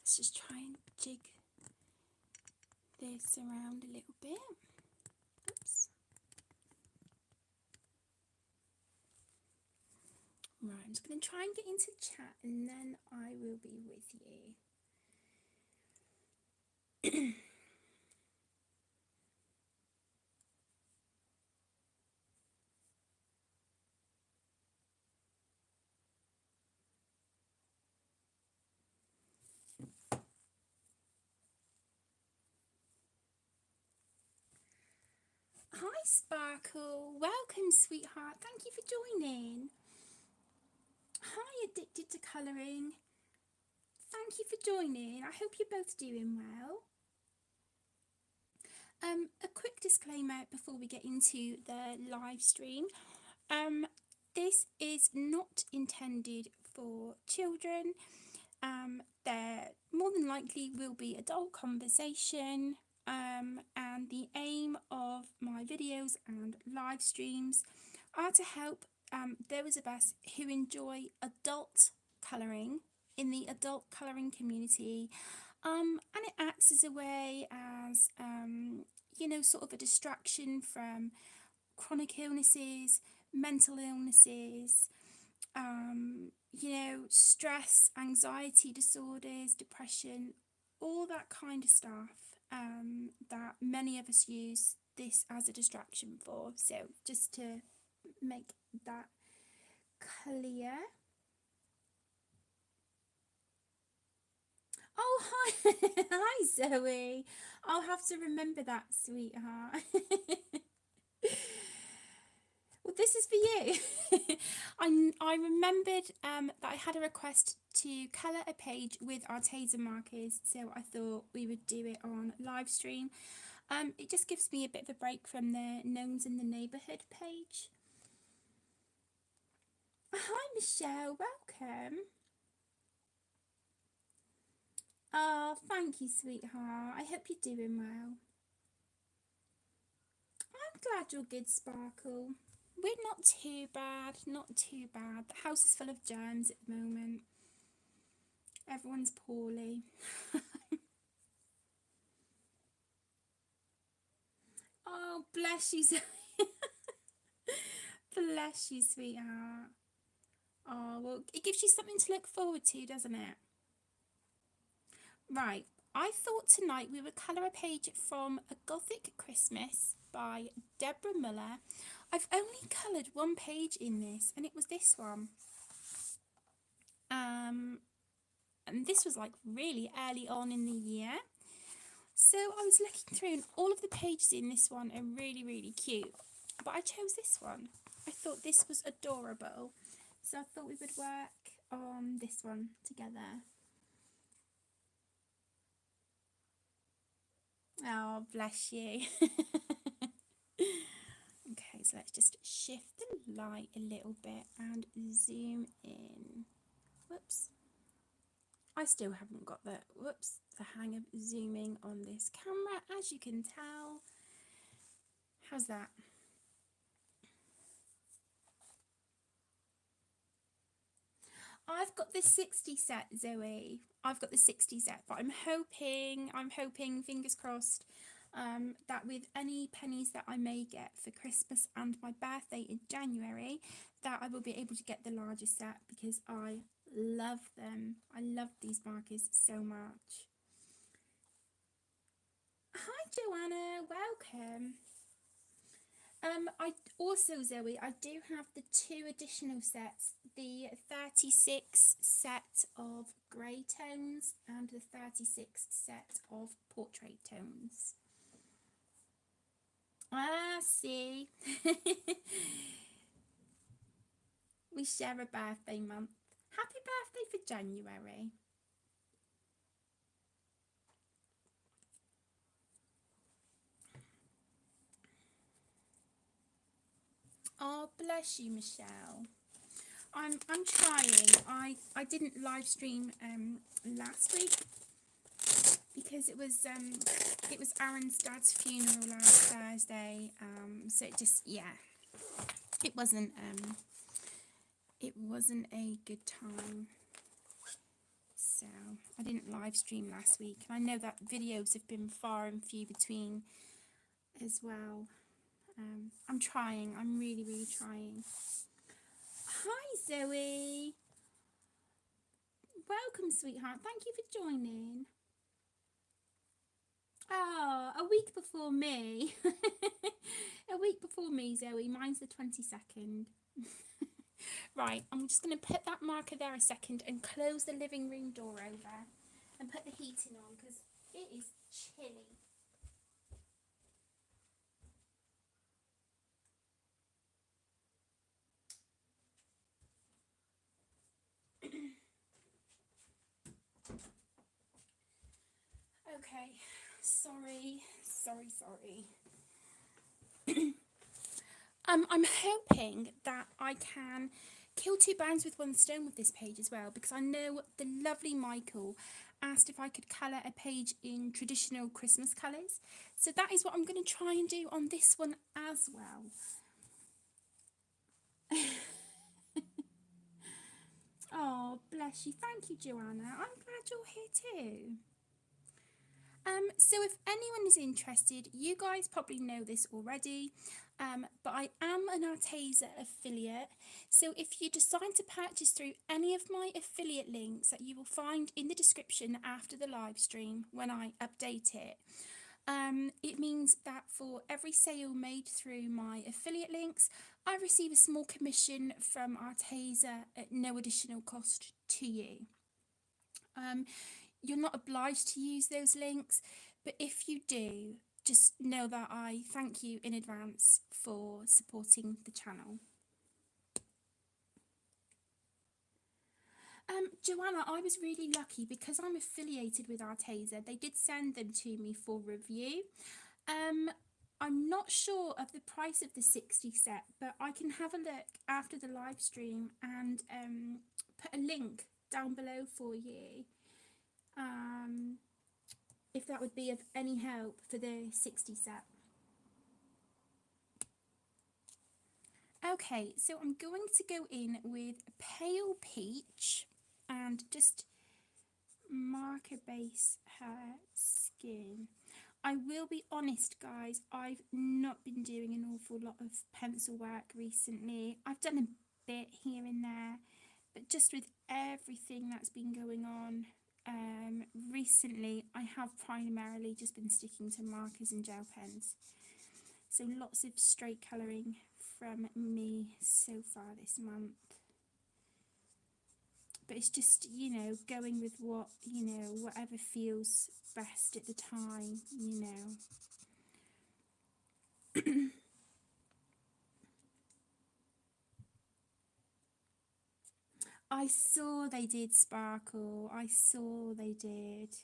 let's just try and jig this around a little bit. Oops. Right, I'm just going to try and get into chat and then I will be with you. Hi Sparkle, welcome sweetheart, thank you for joining. Hi Addicted to Colouring, thank you for joining, I hope you're both doing well. A quick disclaimer before we get into the live stream. This is not intended for children. There more than likely will be adult conversation, and the aim of my videos and live streams are to help those of us who enjoy adult colouring in the adult colouring community, and it acts as a way as sort of a distraction from chronic illnesses, mental illnesses, stress, anxiety disorders, depression, all that kind of stuff, that many of us use this as a distraction for. So just to make that clear. Oh, hi. Hi, Zoe. I'll have to remember that, sweetheart. Well, this is for you. I remembered that I had a request to colour a page with Arteza markers, so I thought we would do it on live stream. It just gives me a bit of a break from the Gnomes in the Neighbourhood page. Hi Michelle, welcome. Oh, thank you, sweetheart. I hope you're doing well. I'm glad you're good, Sparkle. We're not too bad, not too bad. The house is full of germs at the moment. Everyone's poorly. Oh, bless you, Zoe. Bless you, sweetheart. Oh, well, it gives you something to look forward to, doesn't it? Right, I thought tonight we would colour a page from A Gothic Christmas by Deborah Muller. I've only coloured one page in this, and it was this one. And this was like really early on in the year. So I was looking through, and all of the pages in this one are really, really cute. But I chose this one. I thought this was adorable. So I thought we would work on this one together. Oh, bless you. Okay, so let's just shift the light a little bit and zoom in. Whoops. I still haven't got the hang of zooming on this camera, as you can tell. How's that? I've got the 60 set, Zoe. I've got the 60 set, but I'm hoping, fingers crossed, that with any pennies that I may get for Christmas and my birthday in January, that I will be able to get the larger set, because I love them. I love these markers so much. Hi Joanna, welcome. I also, Zoe, I do have the 2 additional sets, the 36 set of grey tones and the 36 set of portrait tones. Ah, see. We share a birthday month. Happy birthday for January. Oh, bless you, Michelle. I'm trying. I didn't live stream last week because it was Aaron's dad's funeral last Thursday. So it just, yeah, it wasn't a good time. So I didn't live stream last week, and I know that videos have been far and few between as well. I'm trying. I'm really, really trying. Hi, Zoe. Welcome, sweetheart. Thank you for joining. Oh, a week before me. A week before me, Zoe. Mine's the 22nd. Right, I'm just going to put that marker there a second and close the living room door over and put the heating on because it is chilly. Okay, sorry. I'm hoping that I can kill two birds with one stone with this page as well, because I know the lovely Michael asked if I could colour a page in traditional Christmas colours. So that is what I'm going to try and do on this one as well. Oh, bless you. Thank you, Joanna. I'm glad you're here too. So if anyone is interested, you guys probably know this already, but I am an Arteza affiliate. So if you decide to purchase through any of my affiliate links that you will find in the description after the live stream when I update it, it means that for every sale made through my affiliate links, I receive a small commission from Arteza at no additional cost to you. You're not obliged to use those links, but if you do, just know that I thank you in advance for supporting the channel. Joanna, I was really lucky because I'm affiliated with Arteza. They did send them to me for review. I'm not sure of the price of the 60 set, but I can have a look after the live stream and put a link down below for you. If that would be of any help for the 60 set. Okay, so I'm going to go in with Pale Peach and just marker base her skin. I will be honest, guys, I've not been doing an awful lot of pencil work recently. I've done a bit here and there, but just with everything that's been going on recently, I have primarily just been sticking to markers and gel pens. So lots of straight colouring from me so far this month. But it's just, you know, going with what, you know, whatever feels best at the time, you know. I saw they did sparkle. I saw they did.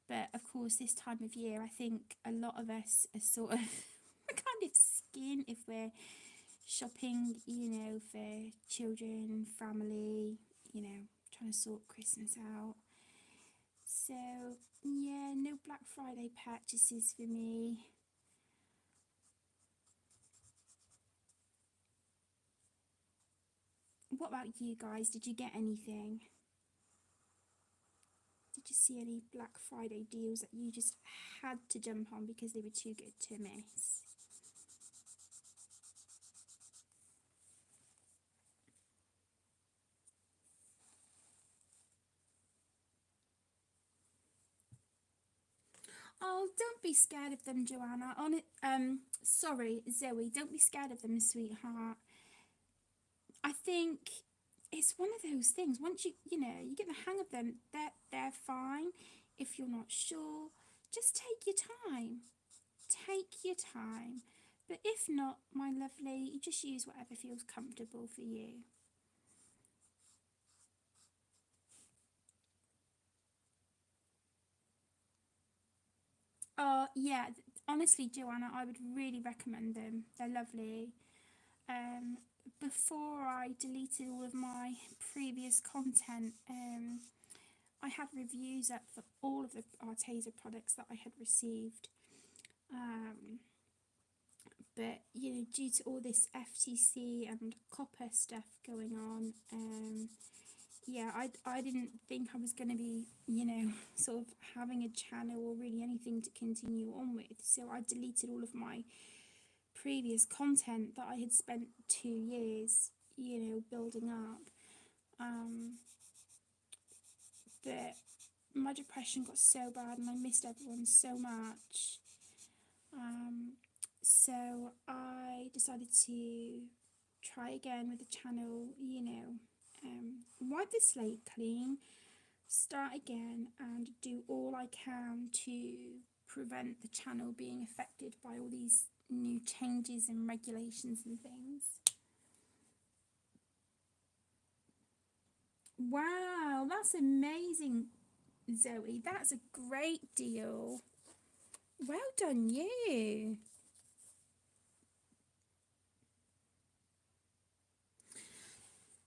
But of course, this time of year, I think a lot of us are sort of kind of skin if we're shopping, you know, for children, family, you know, trying to sort Christmas out. So, yeah, no Black Friday purchases for me. What about you guys? Did you get anything? Did you see any Black Friday deals that you just had to jump on because they were too good to miss? Oh, don't be scared of them, Joanna. Sorry, Zoe, don't be scared of them, sweetheart. I think it's one of those things. Once you know, you get the hang of them, they're fine. If you're not sure, just take your time. Take your time. But if not, my lovely, you just use whatever feels comfortable for you. Oh, yeah, honestly, Joanna, I would really recommend them. They're lovely. Before I deleted all of my previous content, I had reviews up for all of the Arteza products that I had received. But, you know, due to all this FTC and copper stuff going on, yeah, I didn't think I was going to be, you know, sort of having a channel or really anything to continue on with. So I deleted all of my previous content that I had spent 2 years, you know, building up. But my depression got so bad and I missed everyone so much. So I decided to try again with the channel, you know, wipe the slate clean, start again, and do all I can to prevent the channel being affected by all these new changes and regulations and things. Wow, that's amazing, Zoe. That's a great deal. Well done, you.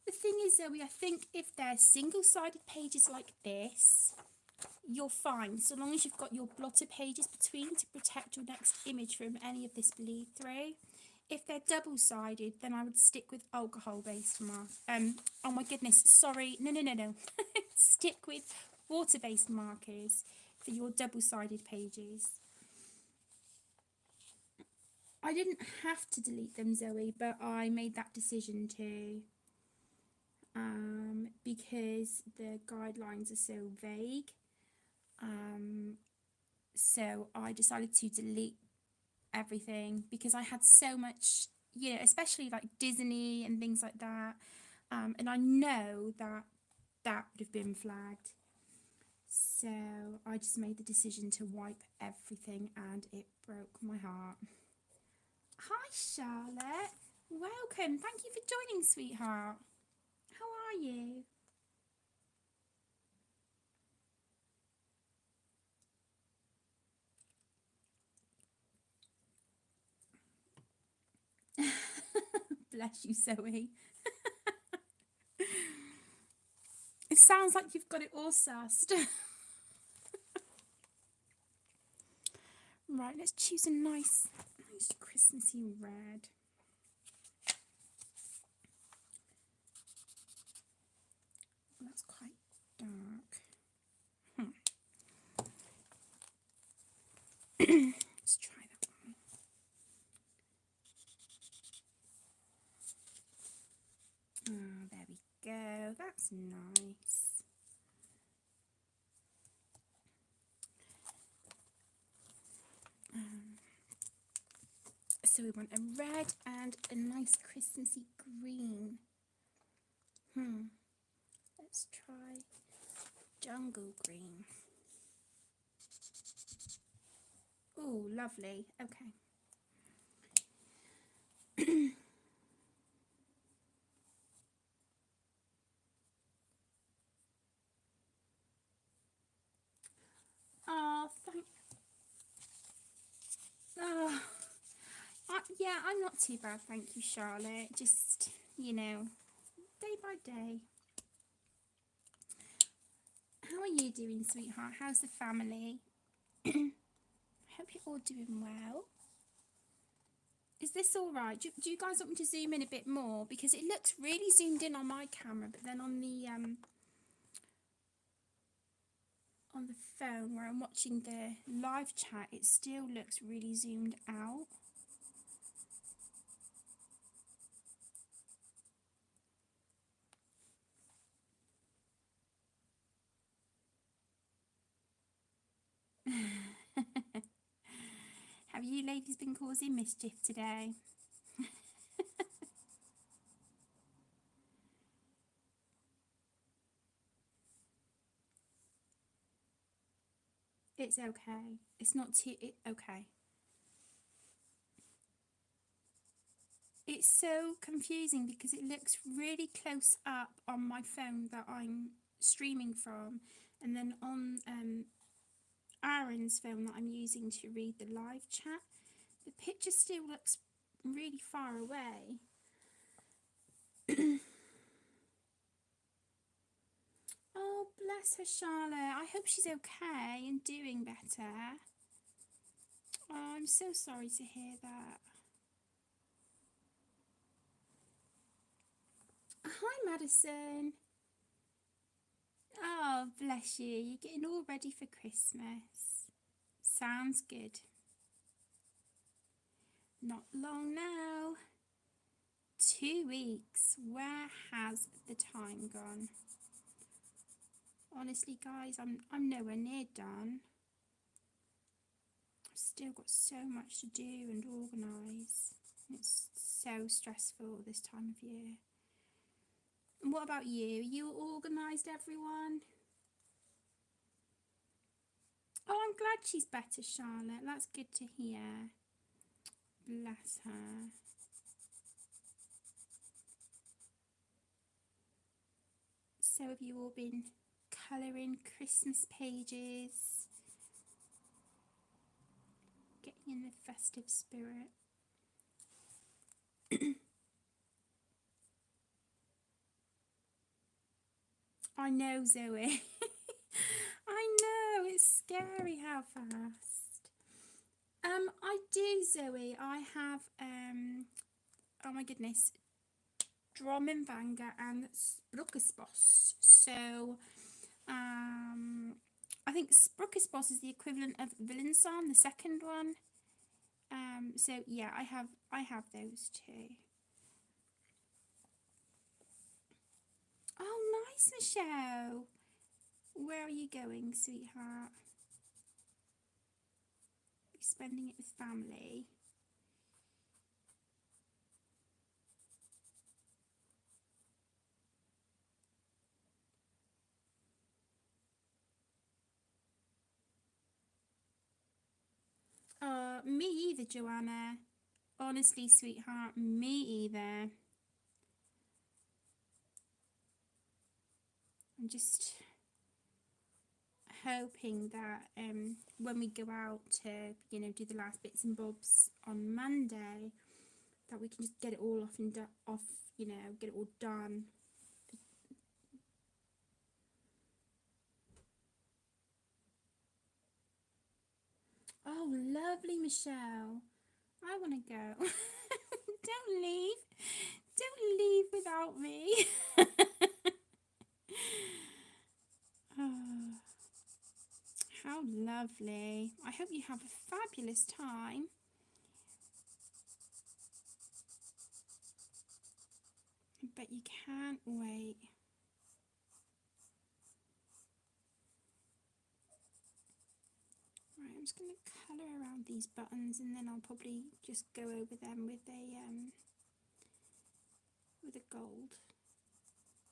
The thing is, Zoe, I think if they're single-sided pages like this, you're fine, so long as you've got your blotter pages between to protect your next image from any of this bleed through. If they're double-sided, then I would stick with alcohol-based markers. Oh my goodness, sorry, no. Stick with water-based markers for your double-sided pages. I didn't have to delete them, Zoe, but I made that decision to. Because the guidelines are so vague. So I decided to delete everything because I had so much, you know, especially like Disney and things like that. And I know that that would have been flagged. So I just made the decision to wipe everything and it broke my heart. Hi, Charlotte. Welcome. Thank you for joining, sweetheart. How are you? Bless you, Zoe. It sounds like you've got it all sussed. Right, let's choose a nice Christmassy red. That's quite dark. Let's try that one. Oh, there we go. That's nice. So we want a red and a nice Christmassy green. Let's try jungle green. Oh, lovely. Okay. Oh, oh. Yeah, I'm not too bad, thank you, Charlotte. Just, you know, day by day. How are you doing, sweetheart? How's the family? Hope you're all doing well. Is this all right? Do you guys want me to zoom in a bit more? Because it looks really zoomed in on my camera, but then on the phone where I'm watching the live chat, it still looks really zoomed out. Have you ladies been causing mischief today? It's okay. It's not too... okay. It's so confusing because it looks really close up on my phone that I'm streaming from, and then on Aaron's phone that I'm using to read the live chat, the picture still looks really far away. Oh, bless her, Charlotte. I hope she's okay and doing better. Oh, I'm so sorry to hear that. Hi, Madison. Oh, bless you. You're getting all ready for Christmas. Sounds good. Not long now. 2 weeks. Where has the time gone? Honestly, guys, I'm nowhere near done. I've still got so much to do and organise. It's so stressful this time of year. And what about you? Are you organised, everyone? Oh, I'm glad she's better, Charlotte. That's good to hear. Bless her. So have you all been colouring Christmas pages? Getting in the festive spirit. I know, Zoe. I know, it's scary how fast. I do, Zoe. I have, oh my goodness, Drommenbanger and Sprukkesbos. So, I think Sprukkesbos is the equivalent of Villensong, the second one. So yeah, I have those two. Oh, nice, Michelle. Where are you going, sweetheart? Are you spending it with family? Me either, Joanna. Honestly, sweetheart, me either. I'm just hoping that when we go out to, do the last bits and bobs on Monday, that we can just get it all off and get it all done. Oh, lovely, Michelle. I want to go. Don't leave. Don't leave without me. Oh, how lovely. I hope you have a fabulous time. I bet you can't wait. Right, I'm just going to colour around these buttons and then I'll probably just go over them with a gold,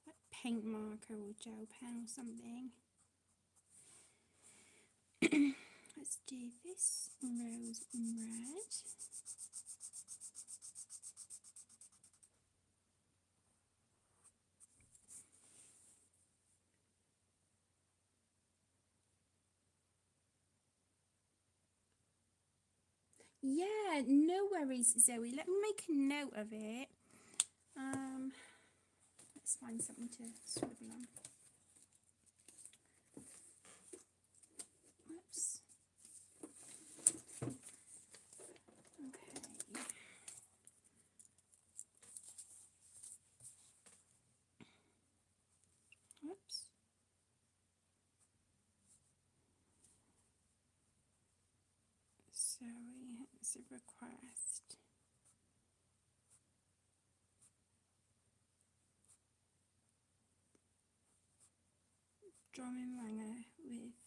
like paint marker or gel pen or something. Let's do this rose red. Yeah, no worries, Zoe. Let me make a note of it. Let's find something to scribble on. Whoops. Okay. Whoops. So it's a request. Drommenbanger with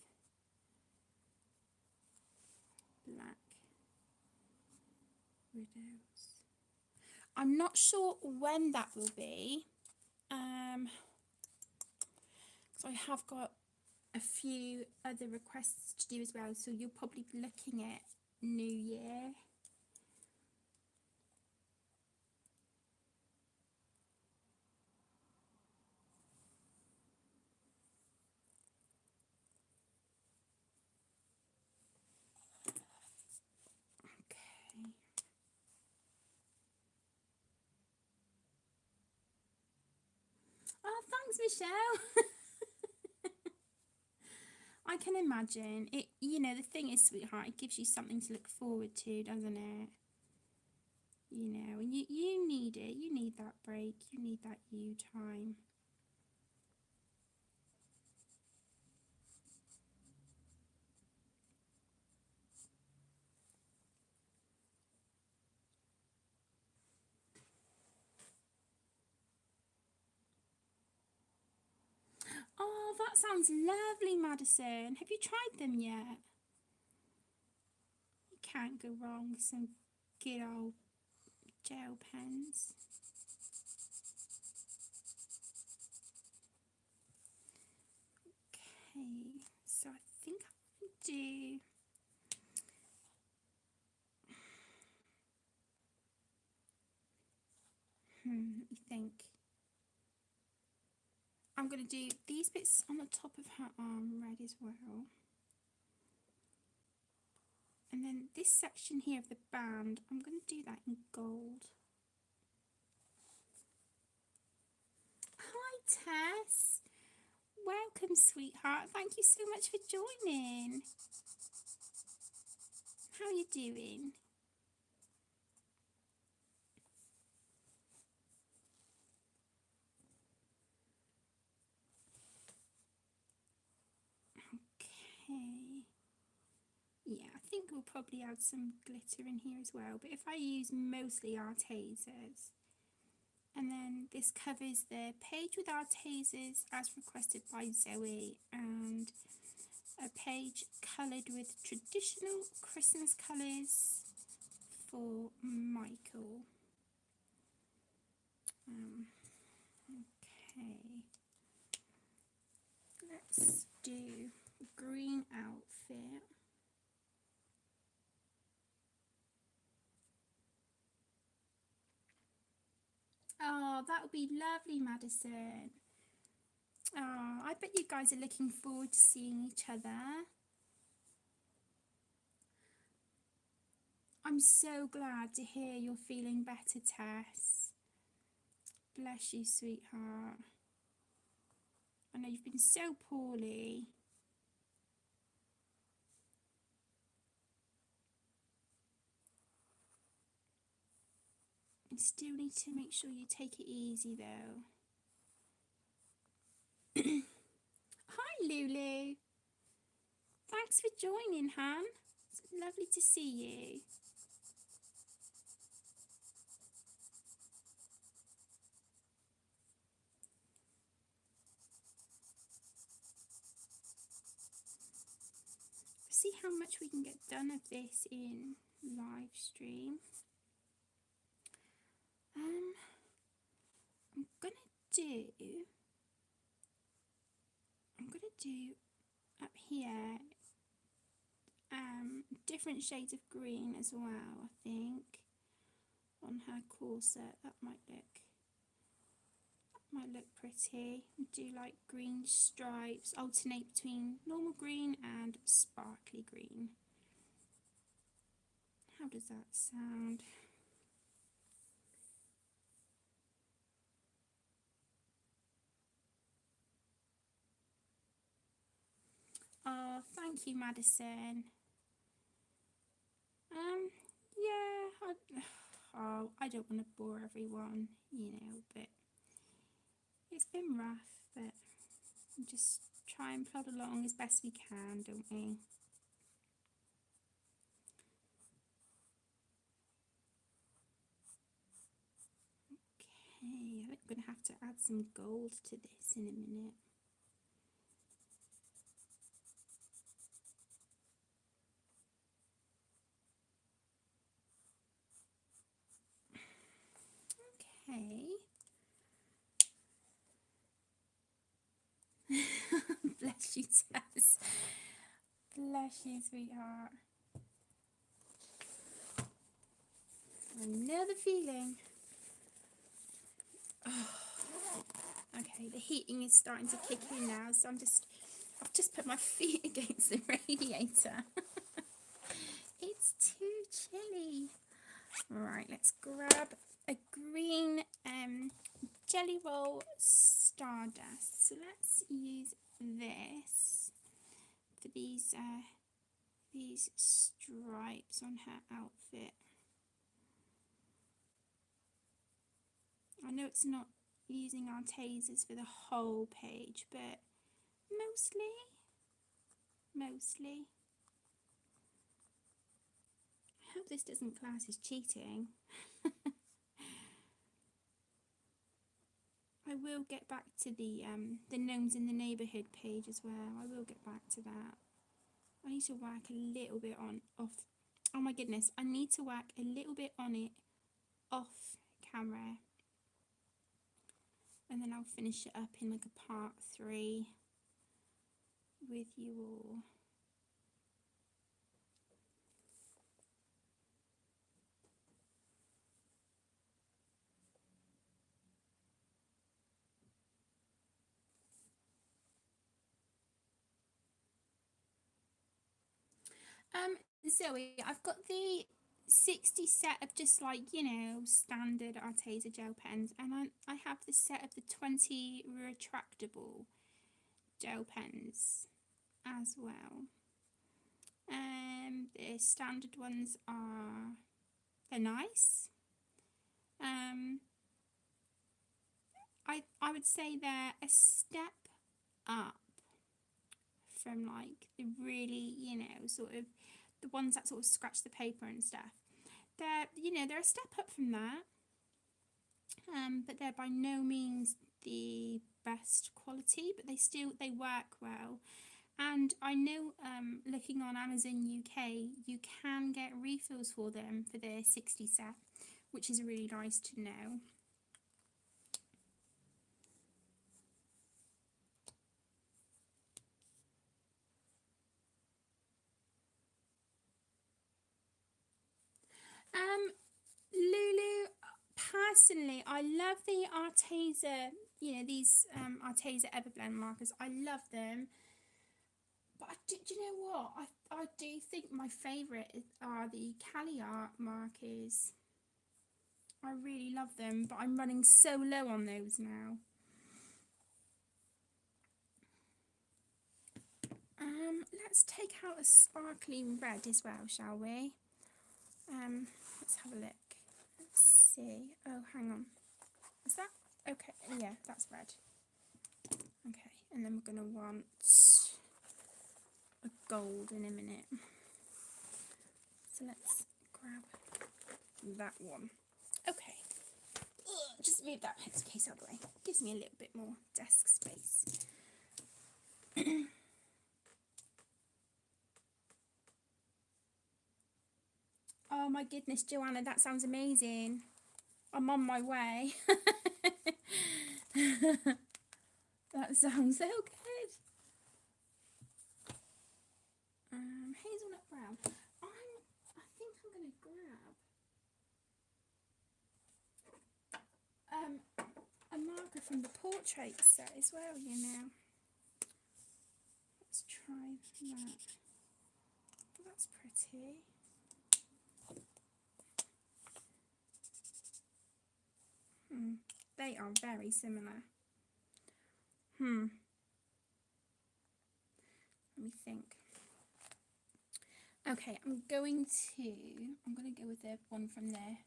black widows. I'm not sure when that will be. So I have got a few other requests to do as well. So you'll probably be looking at New Year. Okay. Oh, thanks, Michelle. I can imagine it. The thing is, sweetheart, it gives you something to look forward to, doesn't it? And you need it. You need that break. You need that you time. that sounds lovely, Madison. Have you tried them yet? You can't go wrong with some good old gel pens. Okay, so I think I'm going to do... let me think. I'm going to do these bits on the top of her arm red as well. And then this section here of the band, I'm going to do that in gold. Hi Tess, welcome sweetheart, thank you so much for joining. How are you doing? Okay, yeah, I think we'll probably add some glitter in here as well, but if I use mostly Artezas. And then this covers the page with Artezas as requested by Zoe, and a page coloured with traditional Christmas colours for Michael. Okay, let's do green outfit. Oh, that would be lovely, Madison. Oh, I bet you guys are looking forward to seeing each other. I'm so glad to hear you're feeling better, Tess. Bless you, sweetheart. I know you've been so poorly. You still need to make sure you take it easy though. Hi Lulu. Thanks for joining, Han. It's lovely to see you. See how much we can get done of this in live stream. I'm gonna do up here different shades of green as well, I think, on her corset. That might look pretty. Do like green stripes, alternate between normal green and sparkly green. How does that sound? Oh, thank you, Madison. Yeah, I don't want to bore everyone, you know, but it's been rough, but we just try and plod along as best we can, don't we? Okay, I think I'm going to have to add some gold to this in a minute. Okay. Bless you, Tess. Bless you, sweetheart. I know the feeling. Oh. Okay, the heating is starting to kick in now, so I've just put my feet against the radiator. It's too chilly. Right, let's grab a green jelly roll stardust. So let's use this for these stripes on her outfit. I know it's not using Artezas for the whole page, but mostly. I hope this doesn't class as cheating. I will get back to the Gnomes in the Neighbourhood page as well. I will get back to that. I need to work a little bit off. Oh my goodness, I need to work a little bit on it off camera. And then I'll finish it up in like a part 3 with you all. Zoe, I've got the 60 set of just like, you know, standard Arteza gel pens, and I have the set of the 20 retractable gel pens as well. The standard ones they're nice. I would say they're a step up from like the really, you know, sort of the ones that sort of scratch the paper and stuff. They're, you know, they're a step up from that, but they're by no means the best quality, but they work well. And I know, looking on Amazon UK, you can get refills for them for their 60 set, which is really nice to know. Lulu, personally, I love the Arteza, you know, these Arteza Everblend markers. I love them. But do you know what? I do think my favourite are the Cali Art markers. I really love them, but I'm running so low on those now. Let's take out a sparkling red as well, shall we? Let's have a look. Let's see. Oh, hang on. Is that okay? Yeah, that's red. Okay, and then we're gonna want a gold in a minute. So let's grab that one. Okay. Just move that pencil case out of the way. Gives me a little bit more desk space. Oh my goodness, Joanna, that sounds amazing. I'm on my way. That sounds so good. Hazelnut brown. I think I'm going to grab a marker from the portrait set as well, you know. Let's try that. That's pretty. They are very similar. Let me think. Okay, I'm going to go with the one from the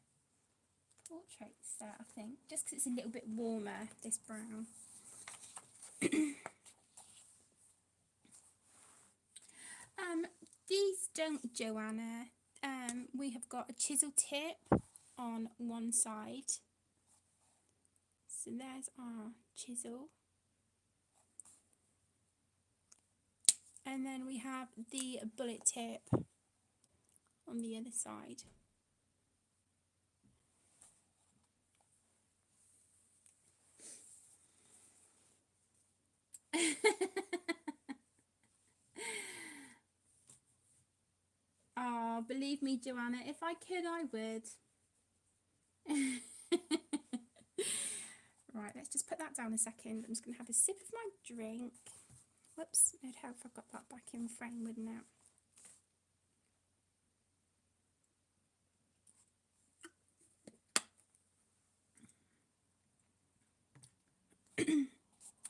portrait set, I think, just because it's a little bit warmer, this brown. These don't, Joanna. We have got a chisel tip on one side. So there's our chisel. And then we have the bullet tip on the other side. Oh, believe me, Joanna, if I could, I would. Right, let's just put that down a second. I'm just going to have a sip of my drink. Whoops, it'd help if I got that back in frame, wouldn't it?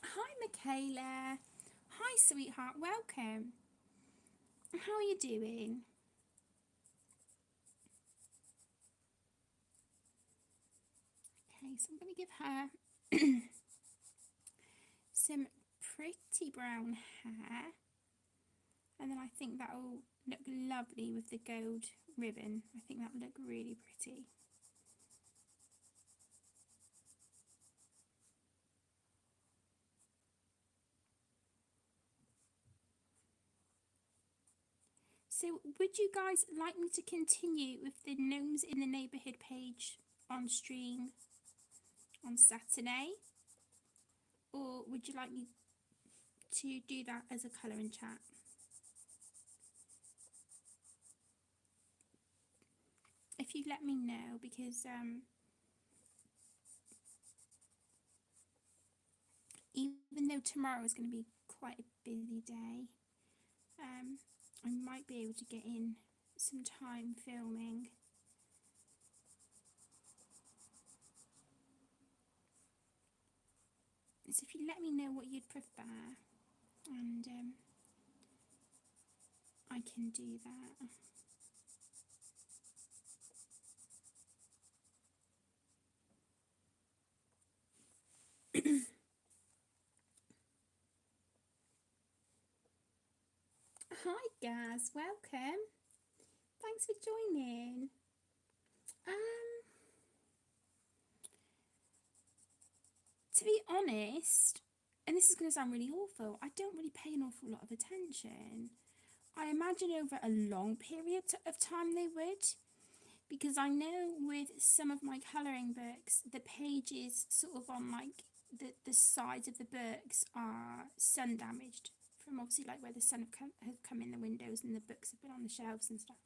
Hi, Michaela. Hi, sweetheart. Welcome. How are you doing? Okay, so I'm going to give her some pretty brown hair, and then I think that will look lovely with the gold ribbon. I think that will look really pretty. So would you guys like me to continue with the Gnomes in the Neighbourhood page on stream on Saturday? Or would you like me to do that as a colouring chat? If you let me know, because even though tomorrow is going to be quite a busy day, I might be able to get in some time filming. So if you let me know what you'd prefer, and I can do that. Hi Gaz, welcome. Thanks for joining. To be honest, and this is going to sound really awful, I don't really pay an awful lot of attention. I imagine over a long period of time they would, because I know with some of my colouring books, the pages sort of on like the sides of the books are sun damaged from obviously like where the sun has come in the windows and the books have been on the shelves and stuff.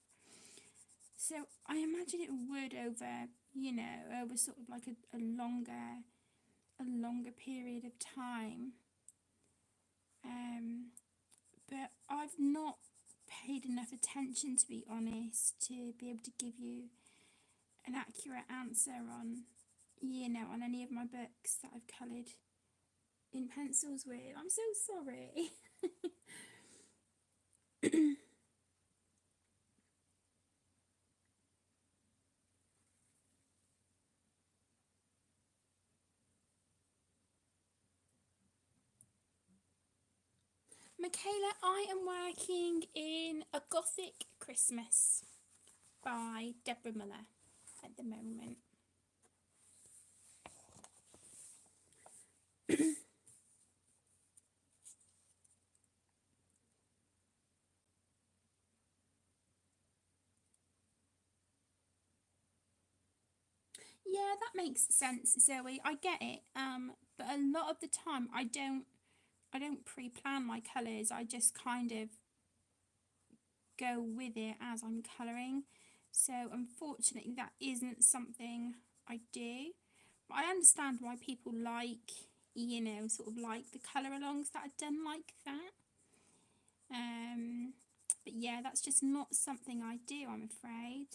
So I imagine it would over, you know, over sort of like a longer period of time. But I've not paid enough attention, to be honest, to be able to give you an accurate answer on, you know, on any of my books that I've coloured in pencils with. I'm so sorry. Michaela, I am working in A Gothic Christmas by Deborah Muller at the moment. Yeah, that makes sense, Zoe. I get it. But a lot of the time I don't pre-plan my colours. I just kind of go with it as I'm colouring. So unfortunately that isn't something I do. But I understand why people like, you know, sort of like the colour alongs that are done like that. But yeah, that's just not something I do, I'm afraid.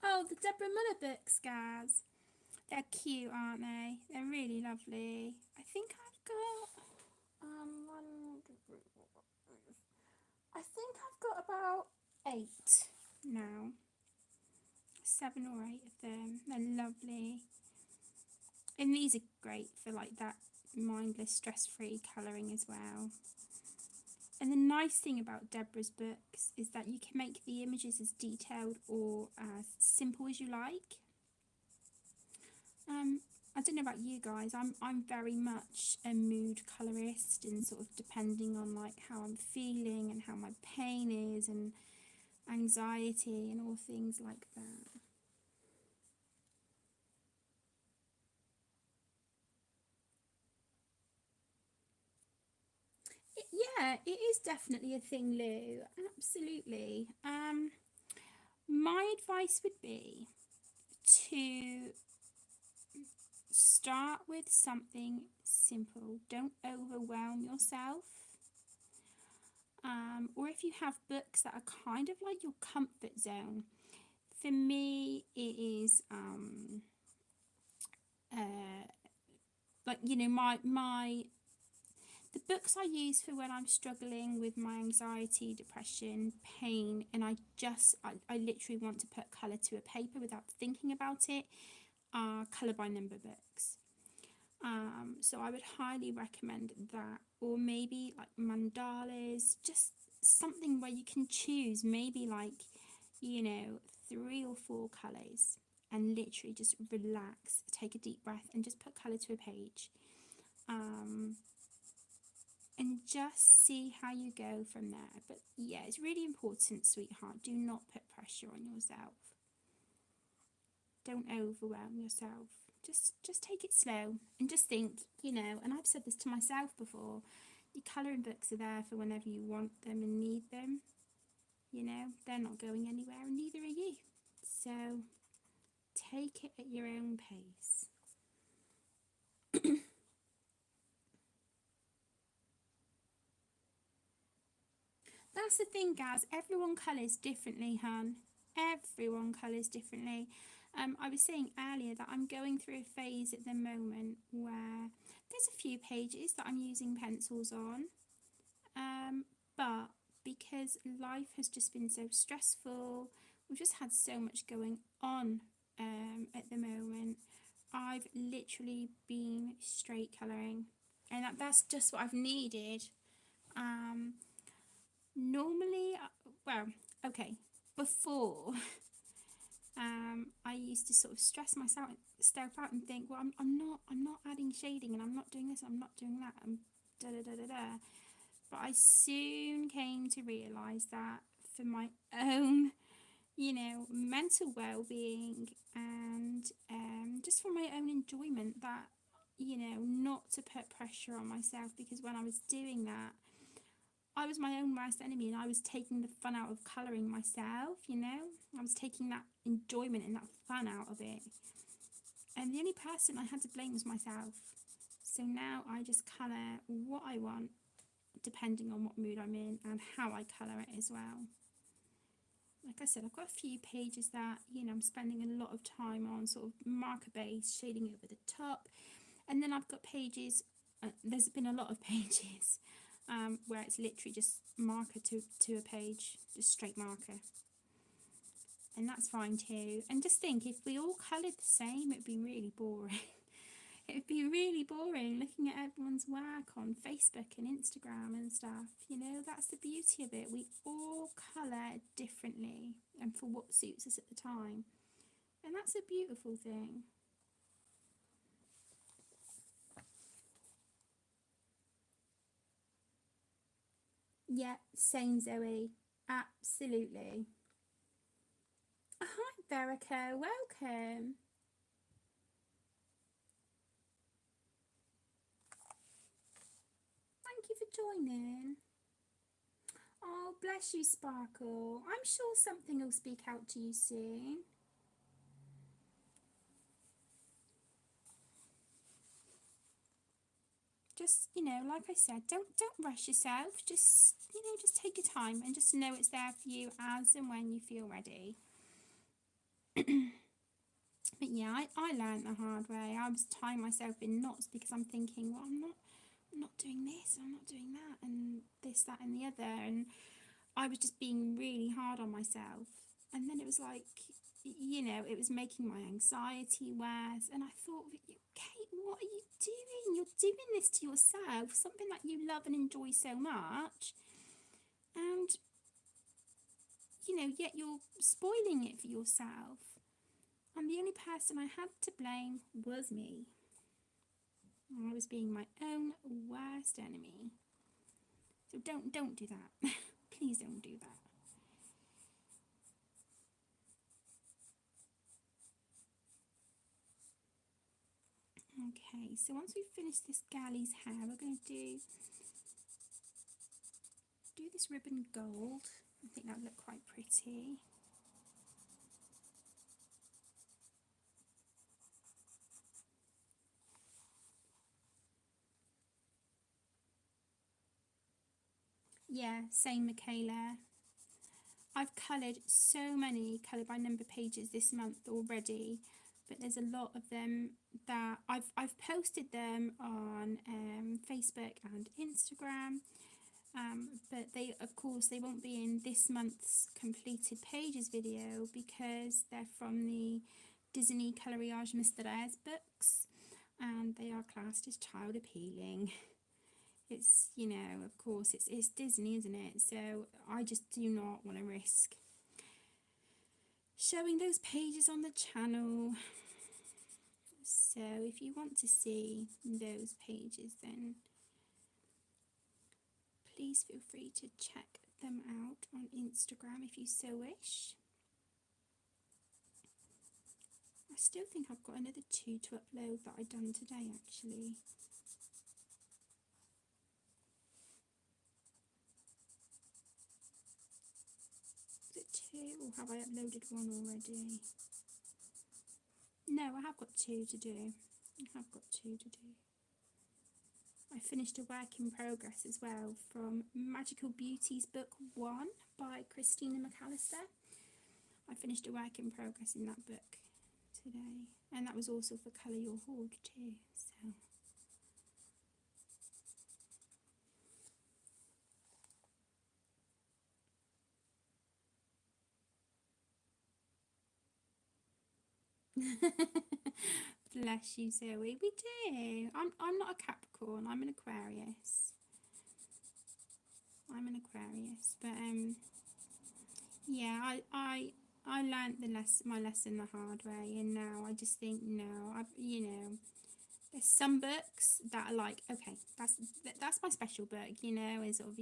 Oh, the Deborah Muller books, guys. They're cute, aren't they? They're really lovely. I think I've got about 8 now. 7 or 8 of them. They're lovely. And these are great for like that mindless, stress-free colouring as well. And the nice thing about Deborah's books is that you can make the images as detailed or as simple as you like. I don't know about you guys, I'm very much a mood colourist, and sort of depending on like how I'm feeling and how my pain is and anxiety and all things like that. Yeah, it is definitely a thing, Lou. Absolutely. My advice would be to start with something simple. Don't overwhelm yourself. Or if you have books that are kind of like your comfort zone. For me, it is like, you know, the books I use for when I'm struggling with my anxiety, depression, pain, and I literally want to put colour to a paper without thinking about it, are colour by number books. So I would highly recommend that, or maybe like mandalas, just something where you can choose maybe like, you know, 3 or 4 colours, and literally just relax, take a deep breath and just put colour to a page. And just see how you go from there. But yeah, it's really important, sweetheart, do not put pressure on yourself. Don't overwhelm yourself. Just take it slow and just think, you know, and I've said this to myself before, your colouring books are there for whenever you want them and need them. You know, they're not going anywhere and neither are you. So take it at your own pace. That's the thing, Gaz. Everyone colours differently, hun. Everyone colours differently. I was saying earlier that I'm going through a phase at the moment where there's a few pages that I'm using pencils on. But because life has just been so stressful, we've just had so much going on at the moment, I've literally been straight colouring. And that's just what I've needed. Normally, well, okay, before I used to sort of stress myself out and think, well, I'm not adding shading, and I'm not doing this, I'm not doing that, and da da da da da. But I soon came to realise that for my own, you know, mental well-being and just for my own enjoyment, that, you know, not to put pressure on myself, because when I was doing that, I was my own worst enemy, and I was taking the fun out of colouring myself, you know. I was taking that enjoyment and that fun out of it. And the only person I had to blame was myself. So now I just colour what I want, depending on what mood I'm in and how I colour it as well. Like I said, I've got a few pages that, you know, I'm spending a lot of time on, sort of marker base, shading over the top. And then I've got pages, there's been a lot of pages where it's literally just marker to a page, just straight marker. And that's fine too. And just think, if we all coloured the same, it'd be really boring. It'd be really boring looking at everyone's work on Facebook and Instagram and stuff. You know, that's the beauty of it. We all colour differently and for what suits us at the time. And that's a beautiful thing. Yeah, same, Zoe. Absolutely. Hi, Verica. Welcome. Thank you for joining. Oh, bless you, Sparkle. I'm sure something will speak out to you soon. Just, you know, like I said, don't rush yourself. Just, you know, just take your time and just know it's there for you as and when you feel ready. But yeah, I learned the hard way. I was tying myself in knots because I'm thinking, well, I'm not doing this, I'm not doing that, and this, that, and the other, and I was just being really hard on myself. And then it was like, you know, it was making my anxiety worse. And I thought, Kate, what are you doing? You're doing this to yourself, something that you love and enjoy so much. And, you know, yet you're spoiling it for yourself. And the only person I had to blame was me. I was being my own worst enemy. So don't do that. Please don't do that. Okay, so once we've finished this galley's hair, we're going to do this ribbon gold. I think that would look quite pretty. Yeah, same, Michaela. I've coloured so many colour by number pages this month already, but there's a lot of them that I've posted them on Facebook and Instagram, but they, of course, they won't be in this month's completed pages video because they're from the Disney Coloriage Mysteries books, and they are classed as child appealing. It's, you know, of course, it's Disney, isn't it? So I just do not want to risk showing those pages on the channel. So if you want to see those pages, then please feel free to check them out on Instagram if you so wish. I still think I've got another 2 to upload that I've done today actually. Is it 2 or have I uploaded one already? No, I have got 2 to do. I finished a work in progress as well from Magical Beauties Book 1 by Christina McAllister. I finished a work in progress in that book today, and that was also for Colour Your Hoard too. So bless you, Zoe. We do. I'm not a Capricorn. I'm an Aquarius. But yeah, I learnt my lesson the hard way, and now I just think no. There's some books that are like, okay, that's my special book, and sort of,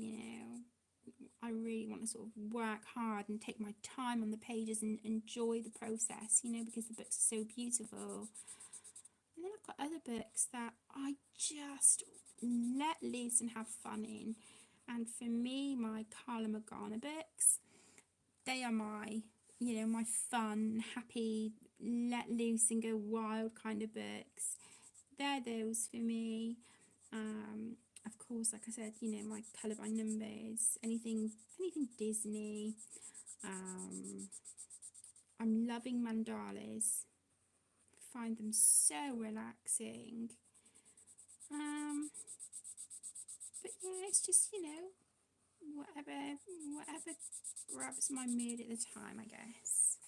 I really want to sort of work hard and take my time on the pages and enjoy the process, because the books are so beautiful. And then I've got other books that I just let loose and have fun in. And for me, my Carla Morgana books, they are my, my fun, happy, let loose and go wild kind of books. They're those for me. Of course, like I said, my colour by numbers, anything Disney. I'm loving mandalas. Find them so relaxing. But yeah, it's just, whatever grabs my mood at the time, I guess.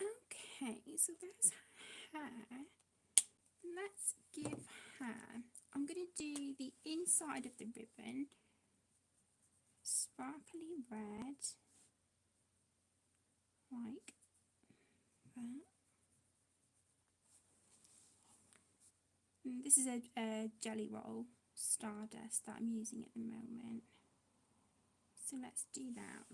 Okay, so there's her. Let's give her, I'm going to do the inside of the ribbon, sparkly red, like that. And this is a Jelly Roll Stardust that I'm using at the moment. So let's do that.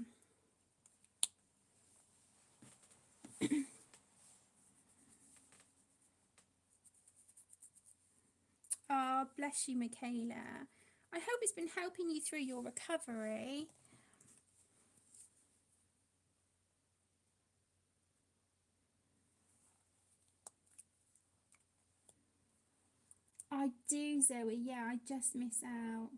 Oh, bless you, Michaela. I hope it's been helping you through your recovery. I do, Zoe. Yeah, I just miss out.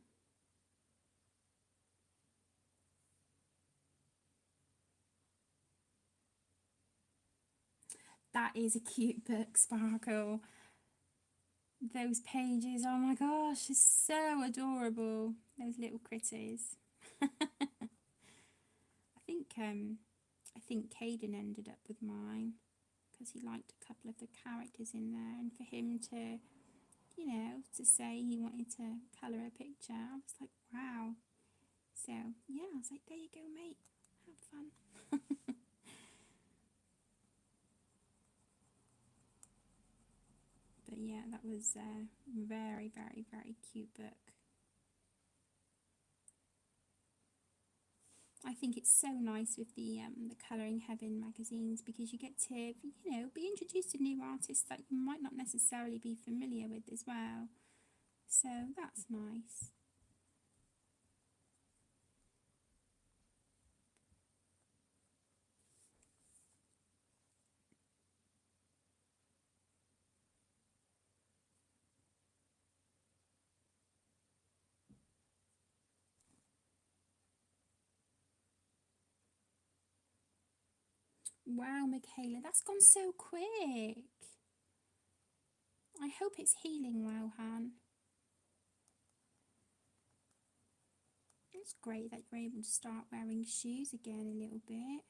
That is a cute book, Sparkle. Those pages, oh my gosh, it's so adorable. Those little critters. I think Caden ended up with mine because he liked a couple of the characters in there, and for him to, to say he wanted to colour a picture, I was like, wow. So yeah, I was like, there you go, mate, have fun. But yeah, that was a very, very, very cute book. I think it's so nice with the Colouring Heaven magazines, because you get to, be introduced to new artists that you might not necessarily be familiar with as well. So that's nice. Wow, Michaela, that's gone so quick. I hope it's healing well, Han. It's great that you're able to start wearing shoes again a little bit.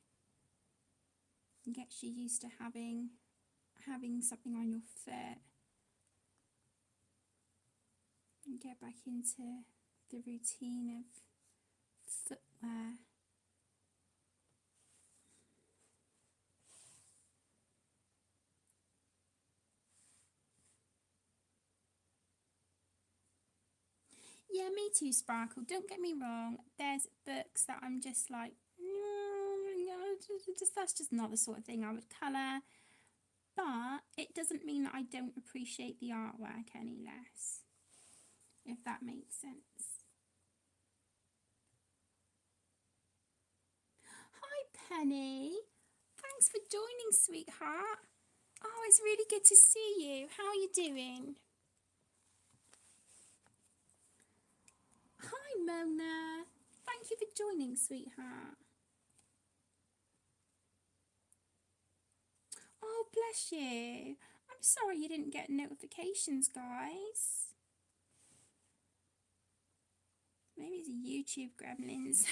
It gets you used to having something on your foot. And get back into the routine of footwear. Yeah, me too, Sparkle. Don't get me wrong. There's books that I'm just like, that's just not the sort of thing I would colour. But it doesn't mean that I don't appreciate the artwork any less, if that makes sense. Hi, Penny. Thanks for joining, sweetheart. Oh, it's really good to see you. How are you doing? Hi, Mona. Thank you for joining, sweetheart. Oh, bless you. I'm sorry you didn't get notifications, guys. Maybe it's YouTube gremlins.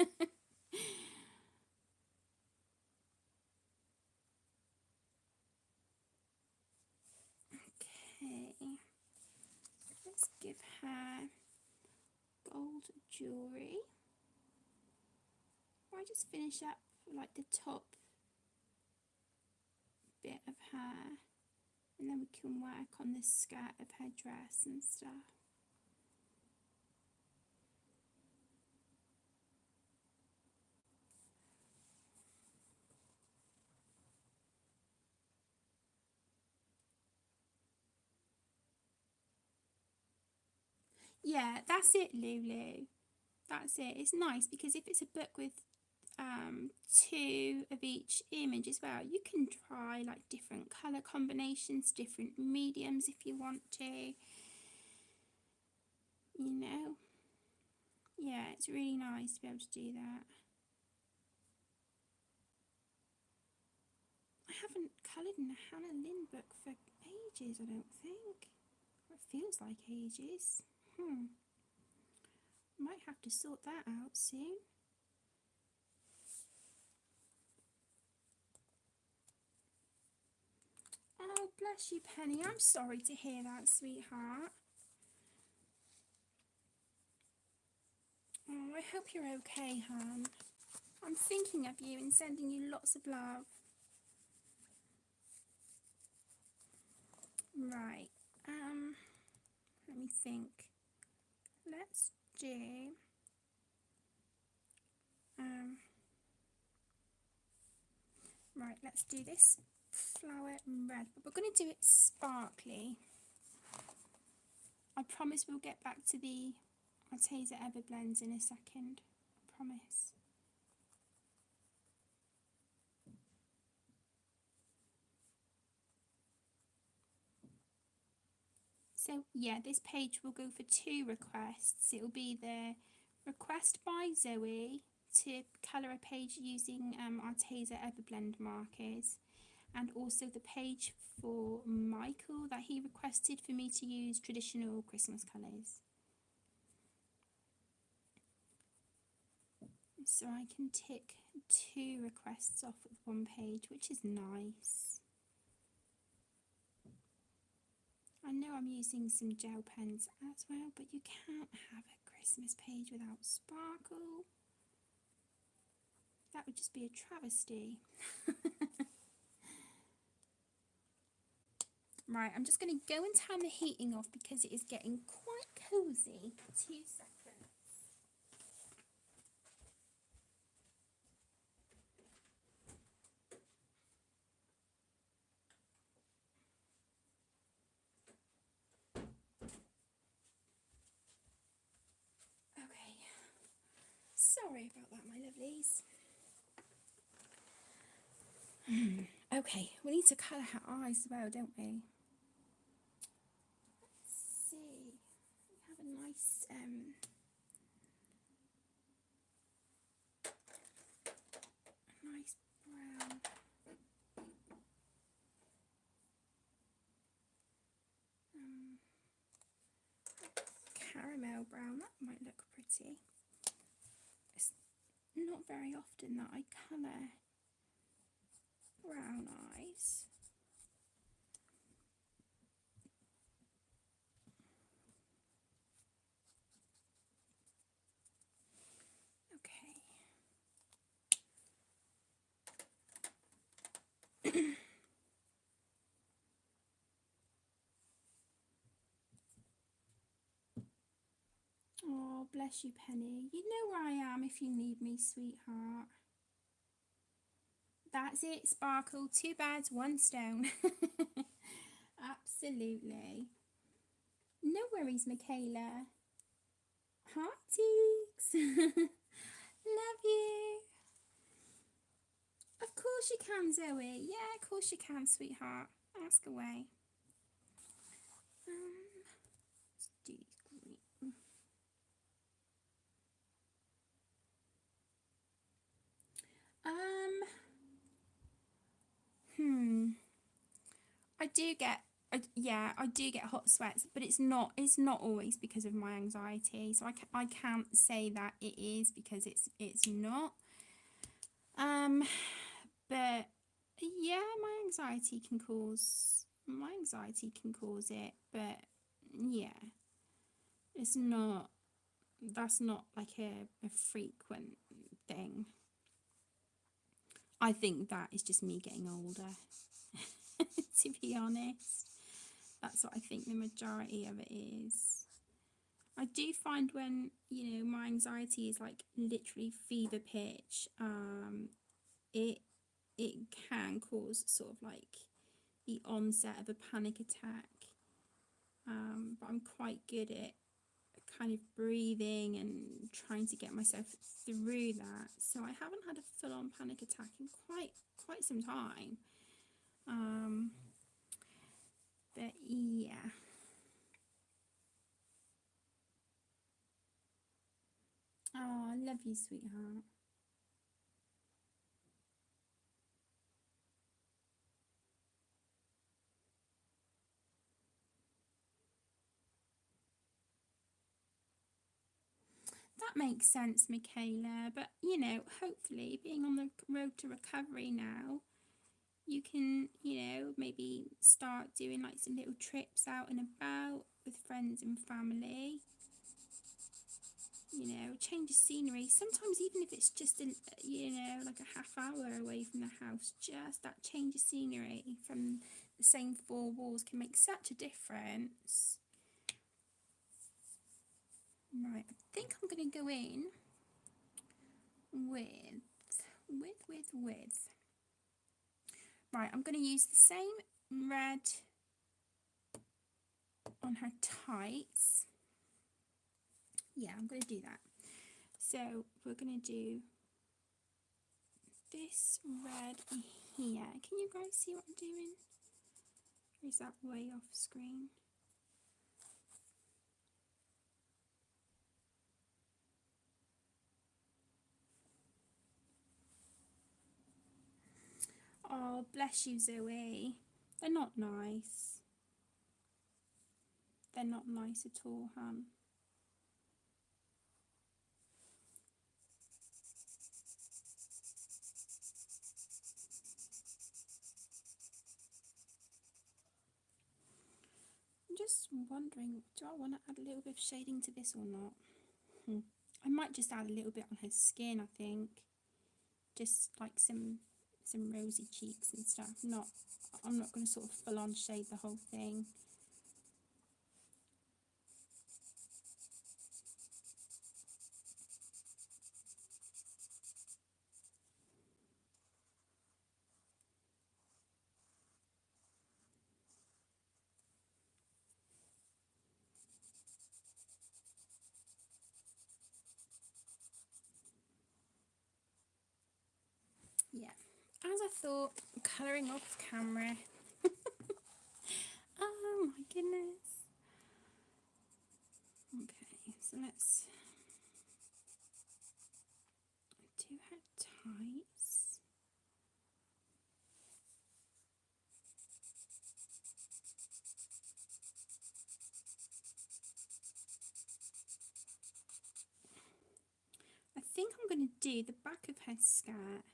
Okay. Let's give her gold jewellery. I just finish up like the top bit of her, and then we can work on the skirt of her dress and stuff. Yeah, that's it, Lulu. That's it. It's nice because if it's a book with two of each image as well, you can try like different colour combinations, different mediums if you want to. You know? Yeah, it's really nice to be able to do that. I haven't coloured in a Hannah Lynn book for ages, I don't think. Or it feels like ages. Might have to sort that out soon. Oh, bless you, Penny. I'm sorry to hear that, sweetheart. Oh, I hope you're okay, hon. I'm thinking of you and sending you lots of love. Right. Let me think. Let's do right, let's do this flower red, but we're going to do it sparkly. I promise we'll get back to the Arteza Everblends in a second. I promise. So yeah, this page will go for 2 requests. It will be the request by Zoe to colour a page using Arteza Everblend markers, and also the page for Michael that he requested for me to use traditional Christmas colours. So I can tick 2 requests off with 1 page, which is nice. I know I'm using some gel pens as well, but you can't have a Christmas page without sparkle. That would just be a travesty. Right, I'm just going to go and turn the heating off because it is getting quite cosy. 2 seconds. Okay, sorry about that, my lovelies. Okay, we need to colour her eyes as well, don't we? Let's see. We have a nice nice brown. Caramel brown, that might look pretty. It's not very often that I colour brown eyes. Okay. bless you, Penny. You know where I am if you need me, sweetheart. That's it, Sparkle. 2 birds, 1 stone. Absolutely. No worries, Michaela. Hearties. Love you. Of course you can, Zoe. Yeah, of course you can, sweetheart. Ask away. Let's do green. I do get I do get hot sweats, but it's not always because of my anxiety. So I can't say that it is, because it's not. But yeah, my anxiety can cause it, but yeah, it's not that's not like a frequent thing. I think that is just me getting older. To be honest, that's what I think the majority of it is. I do find when, my anxiety is like literally fever pitch, it can cause sort of like the onset of a panic attack. But I'm quite good at kind of breathing and trying to get myself through that. So I haven't had a full-on panic attack in quite some time. But yeah. Oh, I love you, sweetheart. That makes sense, Michaela. But, hopefully being on the road to recovery now, you can, maybe start doing like some little trips out and about with friends and family. Change of scenery. Sometimes even if it's just like a half hour away from the house, just that change of scenery from the same 4 walls can make such a difference. Right, I think I'm going to go in with. Right, I'm going to use the same red on her tights. Yeah, I'm going to do that. So we're going to do this red here. Can you guys see what I'm doing? Or is that way off screen? Oh, bless you, Zoe. They're not nice. They're not nice at all, hun. I'm just wondering, do I want to add a little bit of shading to this or not? I might just add a little bit on her skin, I think. Just like some rosy cheeks and stuff. I'm not going to sort of full on shade the whole thing. Yeah, as I thought, colouring off camera. Oh my goodness. Okay, so let's do her tights. I think I'm going to do the back of her skirt,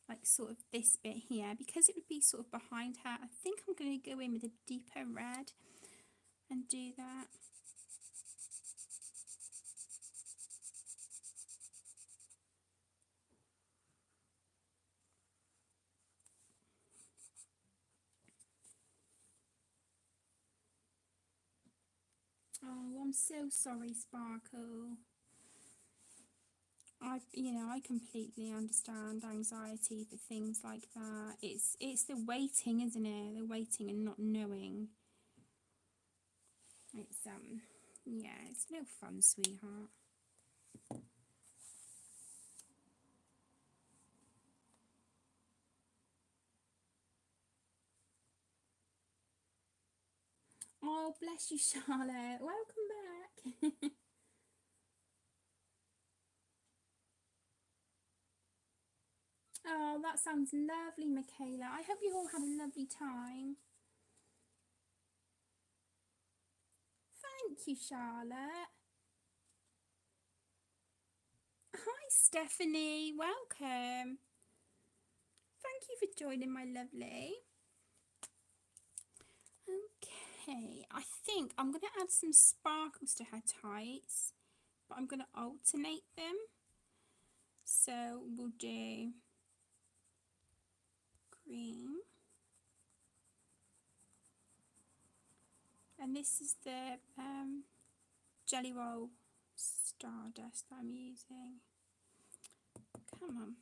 like sort of this bit here, because it would be sort of behind her. I think I'm going to go in with a deeper red and do that. Oh, I'm so sorry, Sparkle. I completely understand anxiety for things like that. It's the waiting, isn't it? The waiting and not knowing. It's yeah, it's no fun, sweetheart. Oh, bless you, Charlotte. Welcome back. Oh, that sounds lovely, Michaela. I hope you all had a lovely time. Thank you, Charlotte. Hi, Stephanie. Welcome. Thank you for joining, my lovely. Okay, I think I'm going to add some sparkles to her tights, but I'm going to alternate them. So we'll do green. And this is the Jelly Roll Stardust that I'm using. Come on.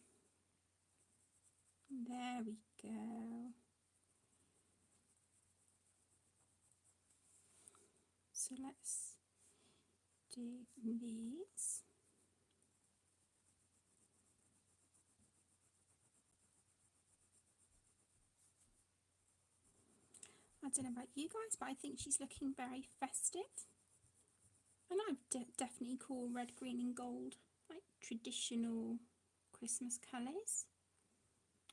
There we go. So let's do these. I don't know about you guys, but I think she's looking very festive. And I definitely call red, green and gold like traditional Christmas colours.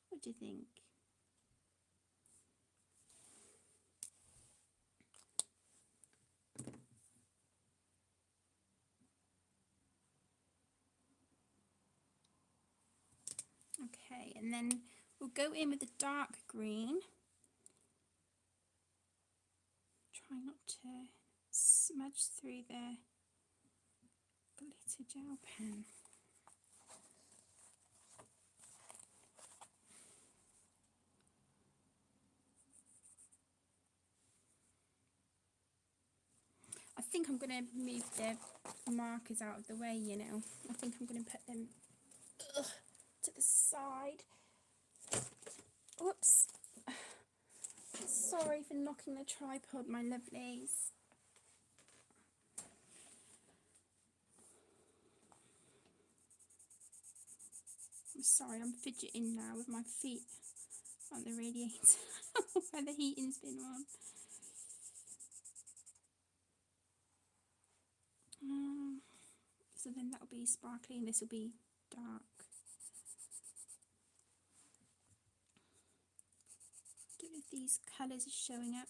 What do you think? Okay, and then we'll go in with the dark green. Try not to smudge through the glitter gel pen. I think I'm going to move the markers out of the way, you know. I think I'm going to put them to the side. Whoops. Sorry for knocking the tripod, my lovelies. I'm sorry, I'm fidgeting now with my feet on the radiator where the heating's been on. So then that'll be sparkly and this will be dark. I don't know if these colours are showing up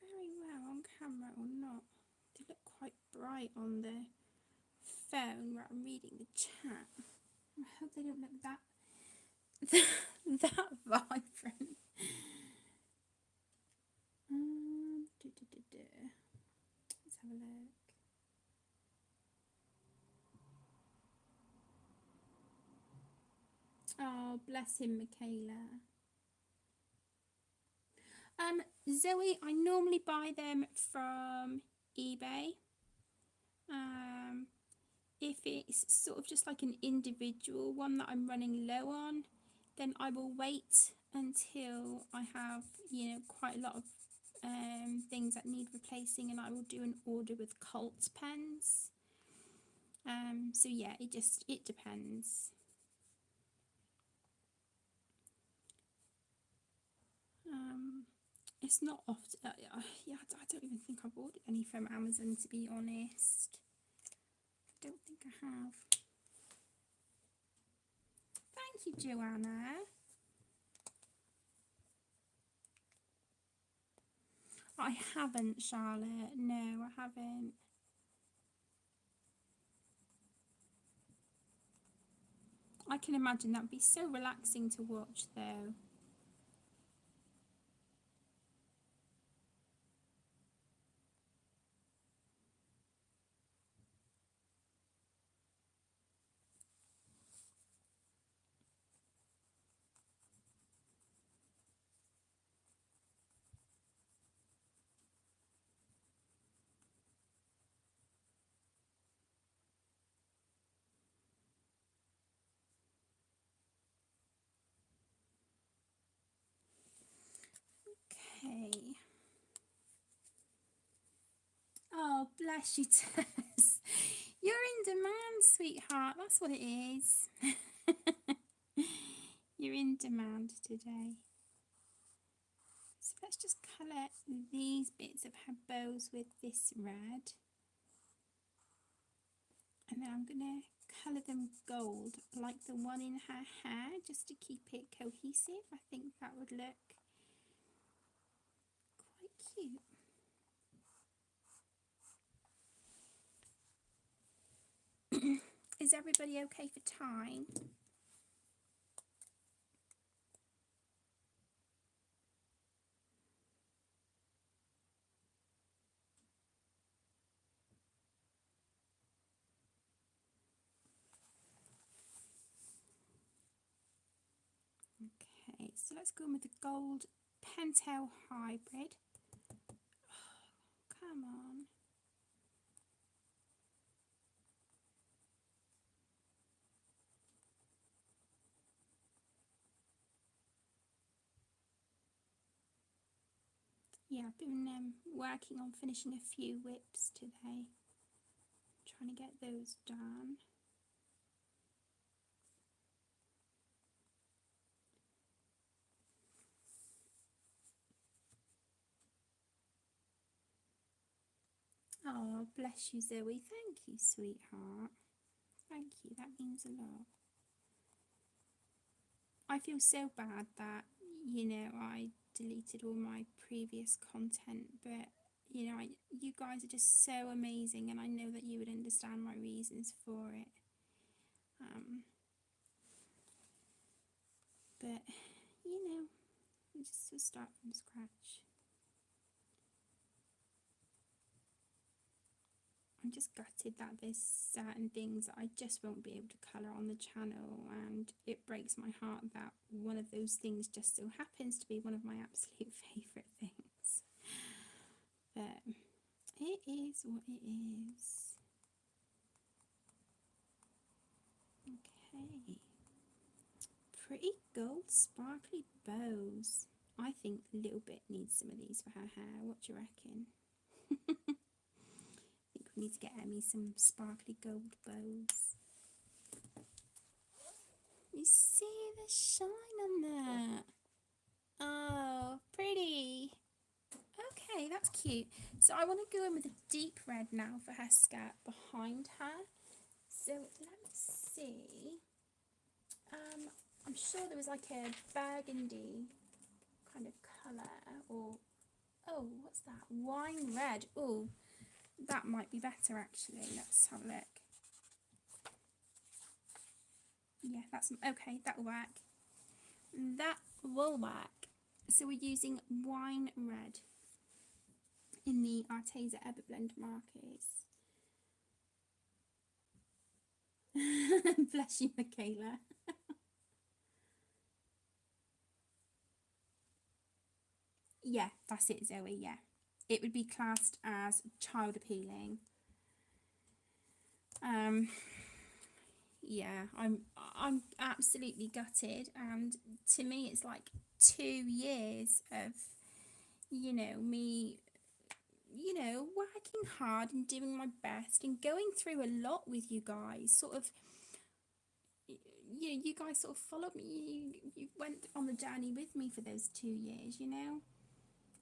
very well on camera or not. They look quite bright on the phone where I'm reading the chat. I hope they don't look that vibrant. Let's have a look. Oh, bless him, Michaela. Zoe, I normally buy them from eBay. If it's sort of just like an individual one that I'm running low on, then I will wait until I have, you know, quite a lot of things that need replacing, and I will do an order with Cult pens. So yeah, it depends. It's not often. Yeah, I don't even think I've ordered any from Amazon, to be honest. I don't think I have. Thank you, Joanna. I haven't, Charlotte. No, I haven't. I can imagine that would be so relaxing to watch, though. Okay. Oh, bless you, Tess. You're in demand, sweetheart. That's what it is. You're in demand today. So let's just colour these bits of her bows with this red. And then I'm going to colour them gold, like the one in her hair, just to keep it cohesive. I think that would look quite cute. Is everybody okay for time? Okay, so let's go in with the gold Pentel hybrid. Oh, come on. Yeah, I've been working on finishing a few whips today. Trying to get those done. Oh, bless you, Zoe. Thank you, sweetheart. Thank you. That means a lot. I feel so bad that, I deleted all my previous content, but, you guys are just so amazing, and I know that you would understand my reasons for it. But, we just start from scratch. I'm just gutted that there's certain things that I just won't be able to colour on the channel, and it breaks my heart that one of those things just so happens to be one of my absolute favourite things. But it is what it is. Okay. Pretty gold sparkly bows. I think Little Bit needs some of these for her hair. What do you reckon? I think we need to get Emmy some sparkly gold bows. You see the shine on that? Oh, pretty. Okay, that's cute. So I want to go in with a deep red now for her skirt behind her. So let's see. I'm sure there was like a burgundy kind of colour, or what's that? Wine red. Oh, that might be better actually. Let's have a look. Yeah, that's okay. That'll work. That will work. So we're using wine red in the Arteza Everblend Markers. Bless you, Michaela. Yeah, that's it, Zoe. Yeah, it would be classed as child appealing. Yeah, I'm absolutely gutted, and to me it's like 2 years of me working hard and doing my best and going through a lot with you guys. Sort of, you guys sort of followed me. You went on the journey with me for those 2 years,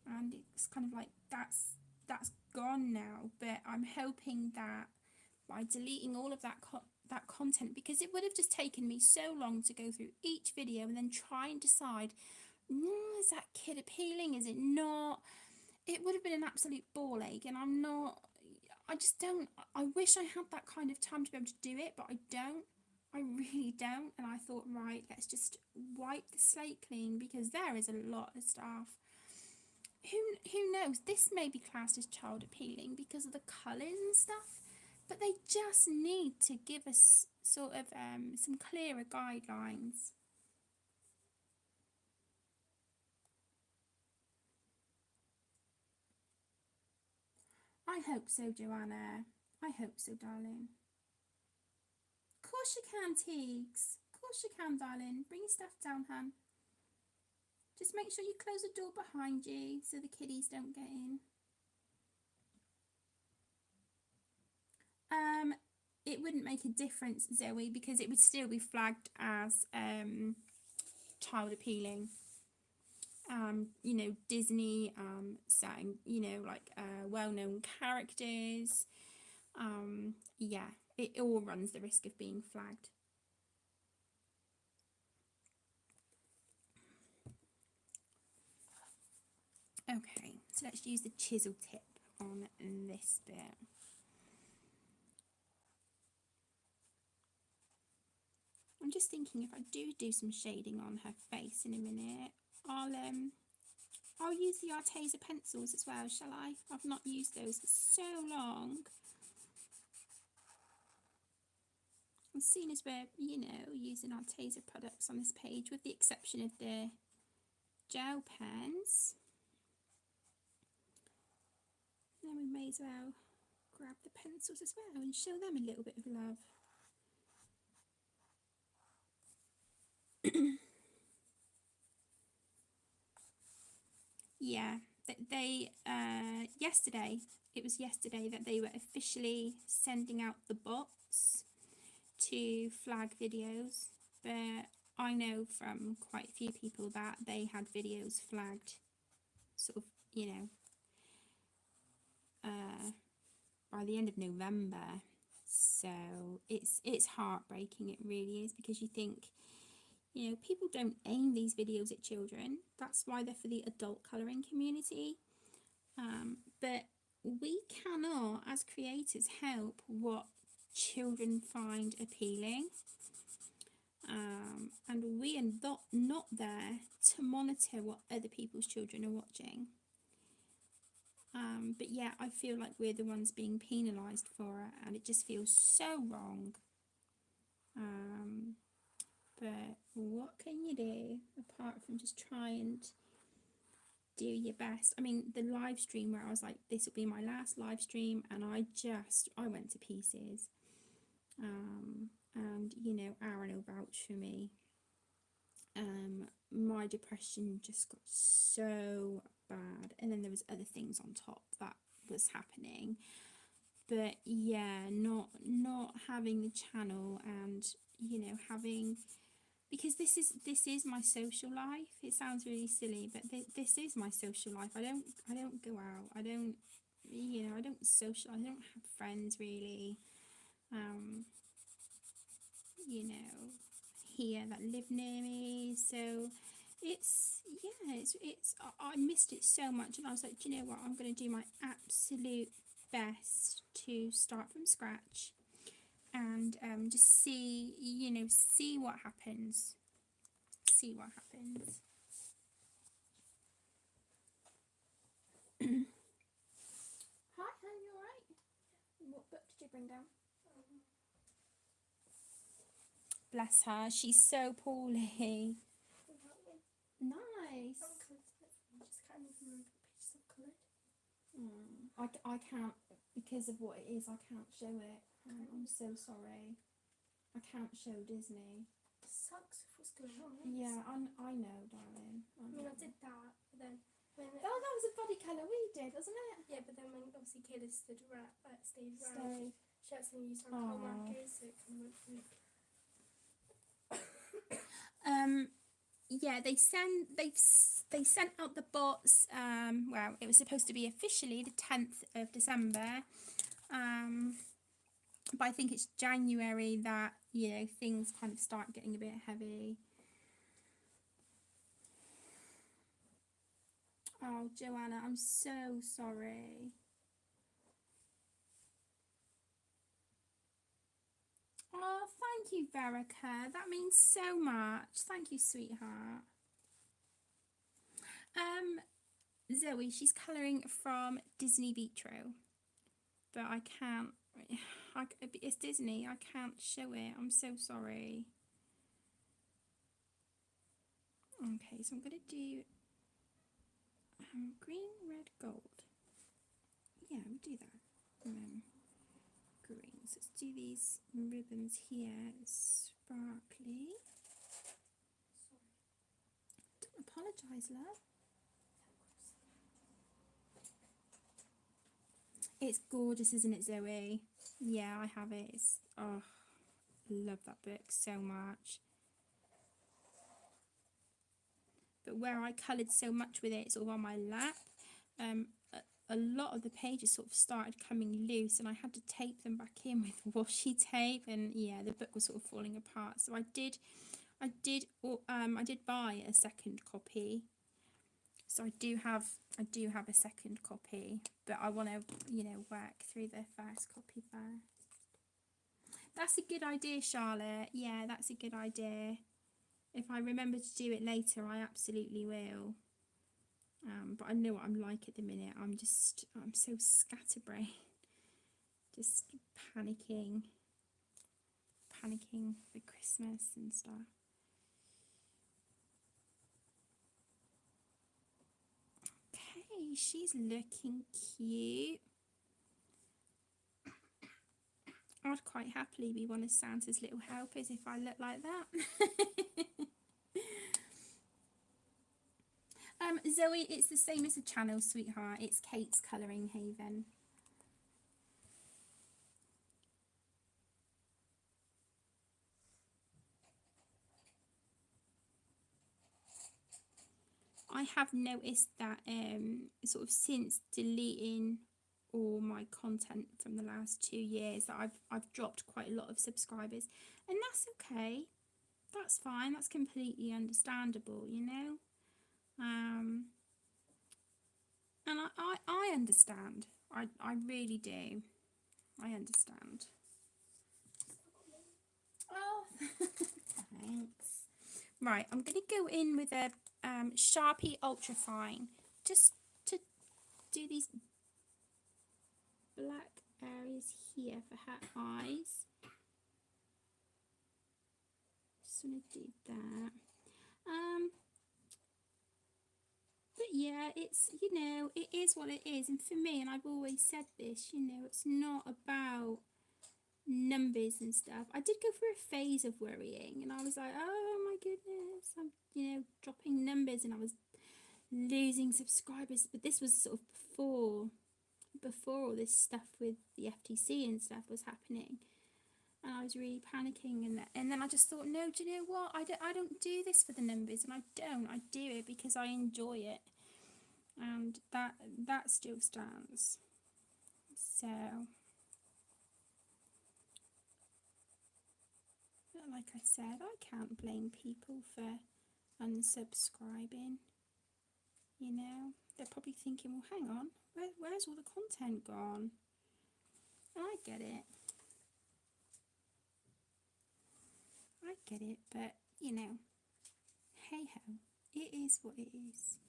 and it's kind of like that's gone now. But I'm hoping that by deleting all of that content, because it would have just taken me so long to go through each video and then try and decide, is that kid appealing, is it not? It would have been an absolute ball ache, and I just don't. I wish I had that kind of time to be able to do it, but I don't. I really don't. And I thought, right, let's just wipe the slate clean, because there is a lot of stuff. Who knows? This may be classed as child appealing because of the colours and stuff, but they just need to give us sort of some clearer guidelines. I hope so, Joanna. I hope so, darling. Of course you can, Teagues. Of course you can, darling. Bring your stuff down, hun. Just make sure you close the door behind you so the kiddies don't get in. It wouldn't make a difference, Zoe, because it would still be flagged as child appealing. You know, Disney saying, you know, like well-known characters. Yeah, it all runs the risk of being flagged. Okay, so let's use the chisel tip on this bit. I'm just thinking if I do some shading on her face in a minute, I'll use the Arteza pencils as well, shall I? I've not used those for so long. And seeing as we're, you know, using Arteza products on this page, with the exception of the gel pens, then we may as well grab the pencils as well and show them a little bit of love. Yeah, they yesterday, it was yesterday that they were officially sending out the bots to flag videos, but I know from quite a few people that they had videos flagged sort of, you know, by the end of November. So it's heartbreaking, it really is, because you think, you know, people don't aim these videos at children. That's why they're for the adult colouring community. But we cannot, as creators, help what children find appealing. And we are not there to monitor what other people's children are watching. But yeah, I feel like we're the ones being penalised for it, and it just feels so wrong. But what can you do apart from just try and do your best? I mean, the live stream where I was like, this will be my last live stream, and I went to pieces. And you know, Aaron will vouch for me. My depression just got so bad, and then there was other things on top that was happening. But yeah, not having the channel, and you know, having, because this is my social life. It sounds really silly, but this is my social life. I don't go out. I don't, you know, I don't social. I don't have friends really. You know, here that live near me. So it's, yeah, it's I missed it so much, and I was like, do you know what? I'm going to do my absolute best to start from scratch and just see, you know, see what happens. See what happens. Hi, are you alright? What book did you bring down? Bless her, she's so poorly. Nice. I can't, because of what it is, I can't show it. I'm so sorry. I can't show Disney. It sucks with what's going on. Yeah, I know, darling. I mean, I did that, but then when that was a body colour we did, wasn't it? Yeah, but then when obviously Kayla stayed around, she actually used some markers, so it kind of went through. Yeah, they sent out the bots. Well, it was supposed to be officially the 10th of December. But I think it's January that, you know, things kind of start getting a bit heavy. Oh, Joanna, I'm so sorry. Oh, thank you, Verica. That means so much. Thank you, sweetheart. Zoe, she's colouring from Disney Vitro, but I can't. It's Disney. I can't show it. I'm so sorry. Okay, so I'm gonna do green, red, gold. Yeah, we'll do that. And then green. So let's do these ribbons here. Sparkly. Don't apologise, love. It's gorgeous, isn't it, Zoe? Yeah, I have it. It's, oh, I love that book so much. But where I coloured so much with it, sort of on my lap, a lot of the pages sort of started coming loose, and I had to tape them back in with washi tape, and yeah, the book was sort of falling apart. So I did buy a second copy. So I do have a second copy, but I want to, work through the first copy first. That's a good idea, Charlotte. Yeah, that's a good idea. If I remember to do it later, I absolutely will. But I know what I'm like at the minute. I'm so scatterbrained. Just panicking for Christmas and stuff. Okay, she's looking cute. I'd quite happily be one of Santa's little helpers if I look like that. Zoe, it's the same as the channel, sweetheart. It's Kate's Colouring Haven. I have noticed that sort of since deleting all my content from the last 2 years that I've dropped quite a lot of subscribers, and that's okay. That's fine. That's completely understandable, and I understand. I really do. I understand. Oh, thanks. Right, I'm going to go in with a Sharpie Ultra Fine just to do these black areas here for her eyes. Just want to do that. But yeah, it's, it is what it is. And for me, and I've always said this, it's not about numbers and stuff. I did go through a phase of worrying, and I was like, oh my goodness, I'm, dropping numbers, and I was losing subscribers. But this was sort of before all this stuff with the FTC and stuff was happening. And I was really panicking, and then I just thought, no, do you know what? I don't do this for the numbers, and I don't. I do it because I enjoy it, and that still stands. So, like I said, I can't blame people for unsubscribing. They're probably thinking, well, hang on, where's all the content gone? I get it. But, hey ho, it is what it is.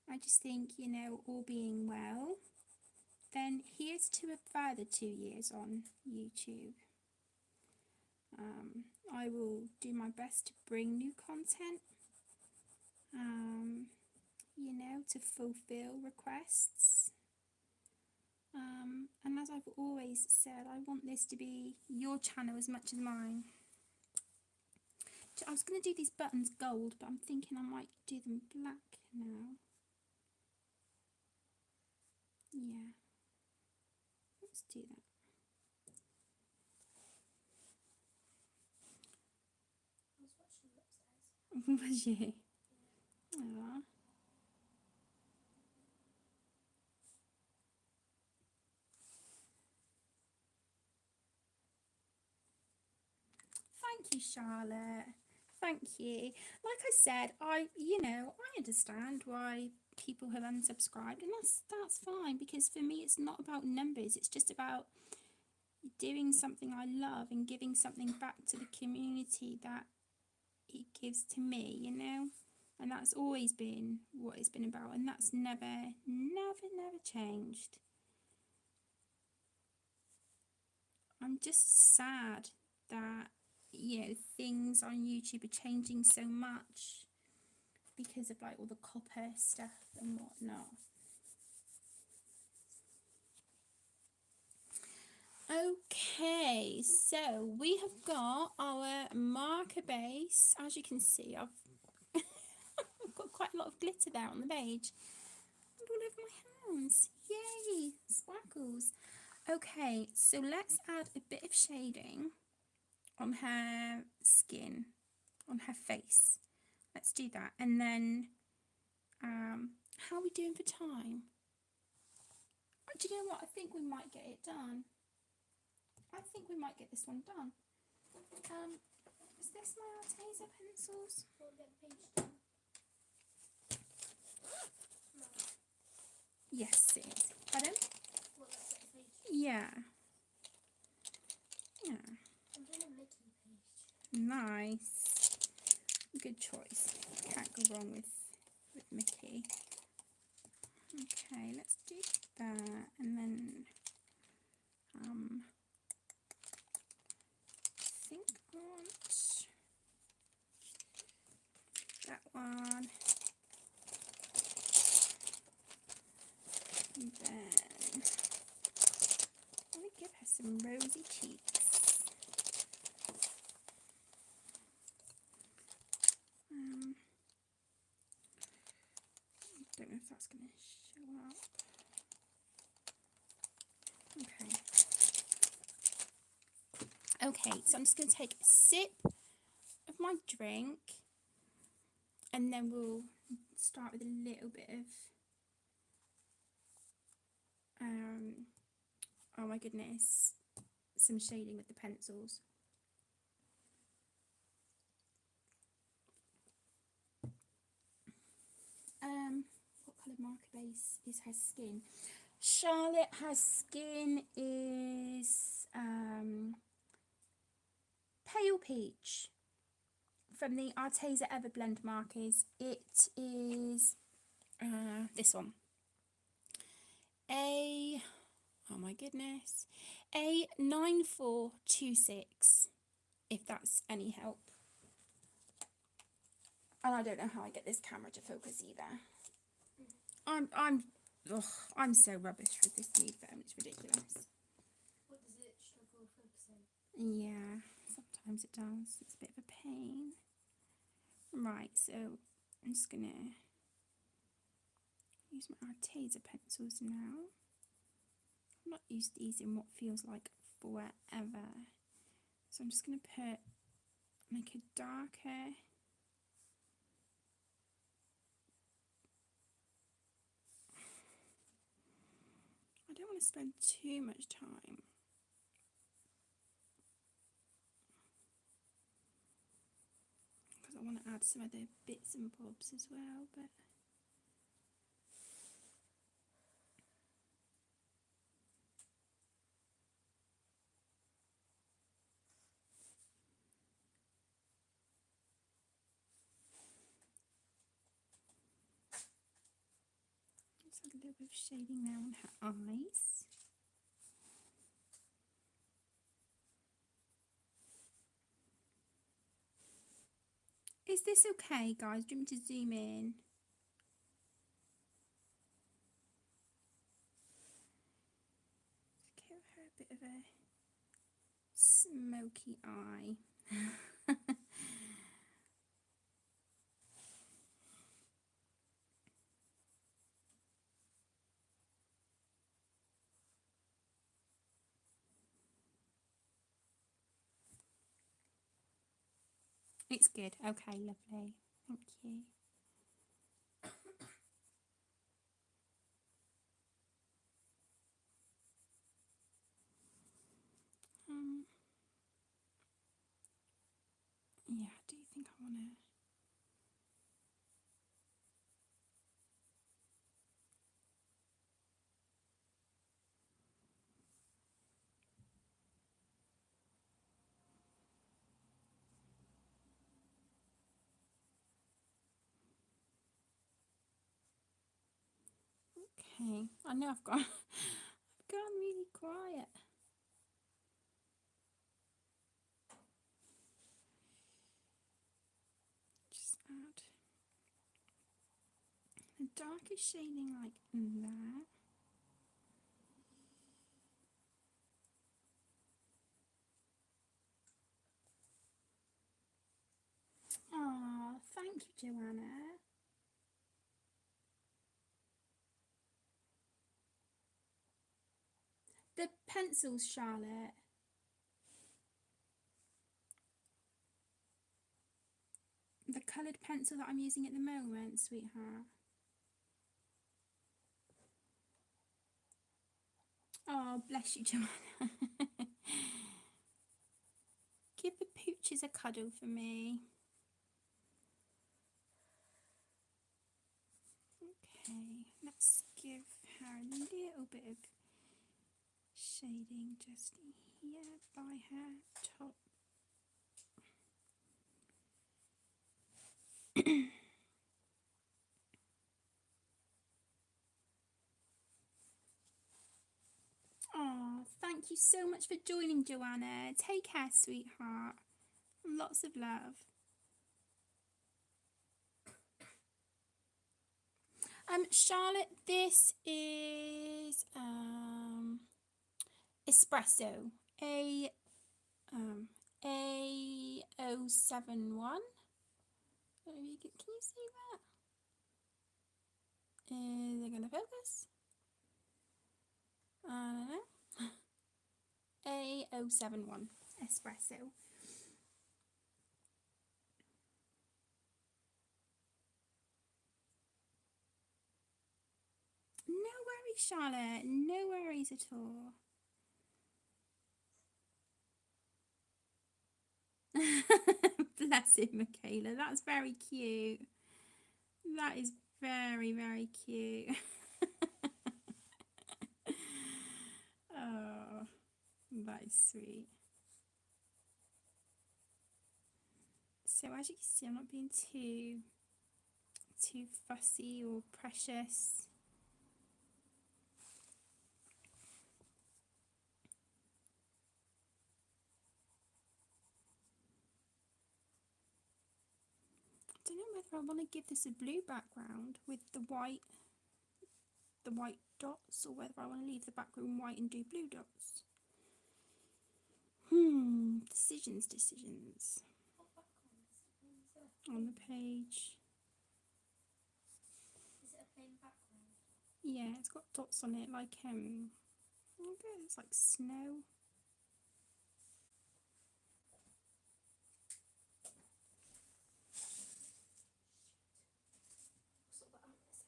I just think, all being well, then here's to a further 2 years on YouTube. I will do my best to bring new content, to fulfill requests. And as I've always said, I want this to be your channel as much as mine. I was going to do these buttons gold, but I'm thinking I might do them black now. Yeah, let's do that. I was watching you upstairs. Was you? Aww. Thank you, Charlotte. Thank you. Like I said, I understand why people have unsubscribed, and that's fine, because for me it's not about numbers. It's just about doing something I love and giving something back to the community that it gives to me, and that's always been what it's been about, and that's never changed. I'm just sad that things on YouTube are changing so much because of all the copper stuff and whatnot. Okay, so we have got our marker base. As you can see, I've got quite quite a lot of glitter there on the beige. And all over my hands. Yay! Sparkles. Okay, so let's add a bit of shading on her skin, on her face. Let's do that. And then, how are we doing for time? Do you know what? I think we might get it done. I think we might get this one done. Is this my Arteza pencils? We'll get the page done. No. Yes, it is. Pardon? Well, let's get the page. Yeah. Yeah. I'm doing a Mickey page. Nice. Good choice. Can't go wrong with Mickey. Okay, let's do that, and then I think I want that one, and then I want to give her some rosy cheeks. I don't know if that's going to show up. Okay, so I'm just going to take a sip of my drink, and then we'll start with a little bit of, oh my goodness, some shading with the pencils. What colour marker base is her skin? Charlotte, her skin is pale peach from the Arteza Everblend Markers. It is this one. Oh my goodness. A9426, if that's any help. And I don't know how I get this camera to focus either. I'm so rubbish with this new phone, it's ridiculous. What does it struggle focusing? Yeah, sometimes it does. It's a bit of a pain. Right, so I'm just gonna use my Arteza pencils now. I've not used these in what feels like forever. So I'm just gonna make a darker I don't want to spend too much time. Because I want to add some other bits and bobs as well, but let's add a little bit of shading there on her eyes. Is this okay, guys? Do you want me to zoom in? Give her a bit of a smoky eye. It's good. Okay, lovely. Thank you. Yeah, do you think I want to? Okay, I know I've gone really quiet. Just add a darker shading like that. Oh, thank you, Joanna. pencils, Charlotte? The coloured pencil that I'm using at the moment, sweetheart. Oh, bless you, Joanna. Give the pooches a cuddle for me. Okay, let's give her a little bit of shading just here by her top. Oh, thank you so much for joining, Joanna. Take care, sweetheart. Lots of love. Charlotte, this is espresso. A071. Can you see that? Is it gonna focus? I don't know. A071 espresso. No worries, Charlotte. No worries at all. Bless him, Michaela. That's very cute. That is very, very cute. Oh, that is sweet. So as you can see, I'm not being too fussy or precious. I don't know whether I want to give this a blue background with the white dots, or whether I want to leave the background white and do blue dots. Decisions. On the page. Is it a plain background? Yeah, it's got dots on it, like it's like snow. Sort that out in a second.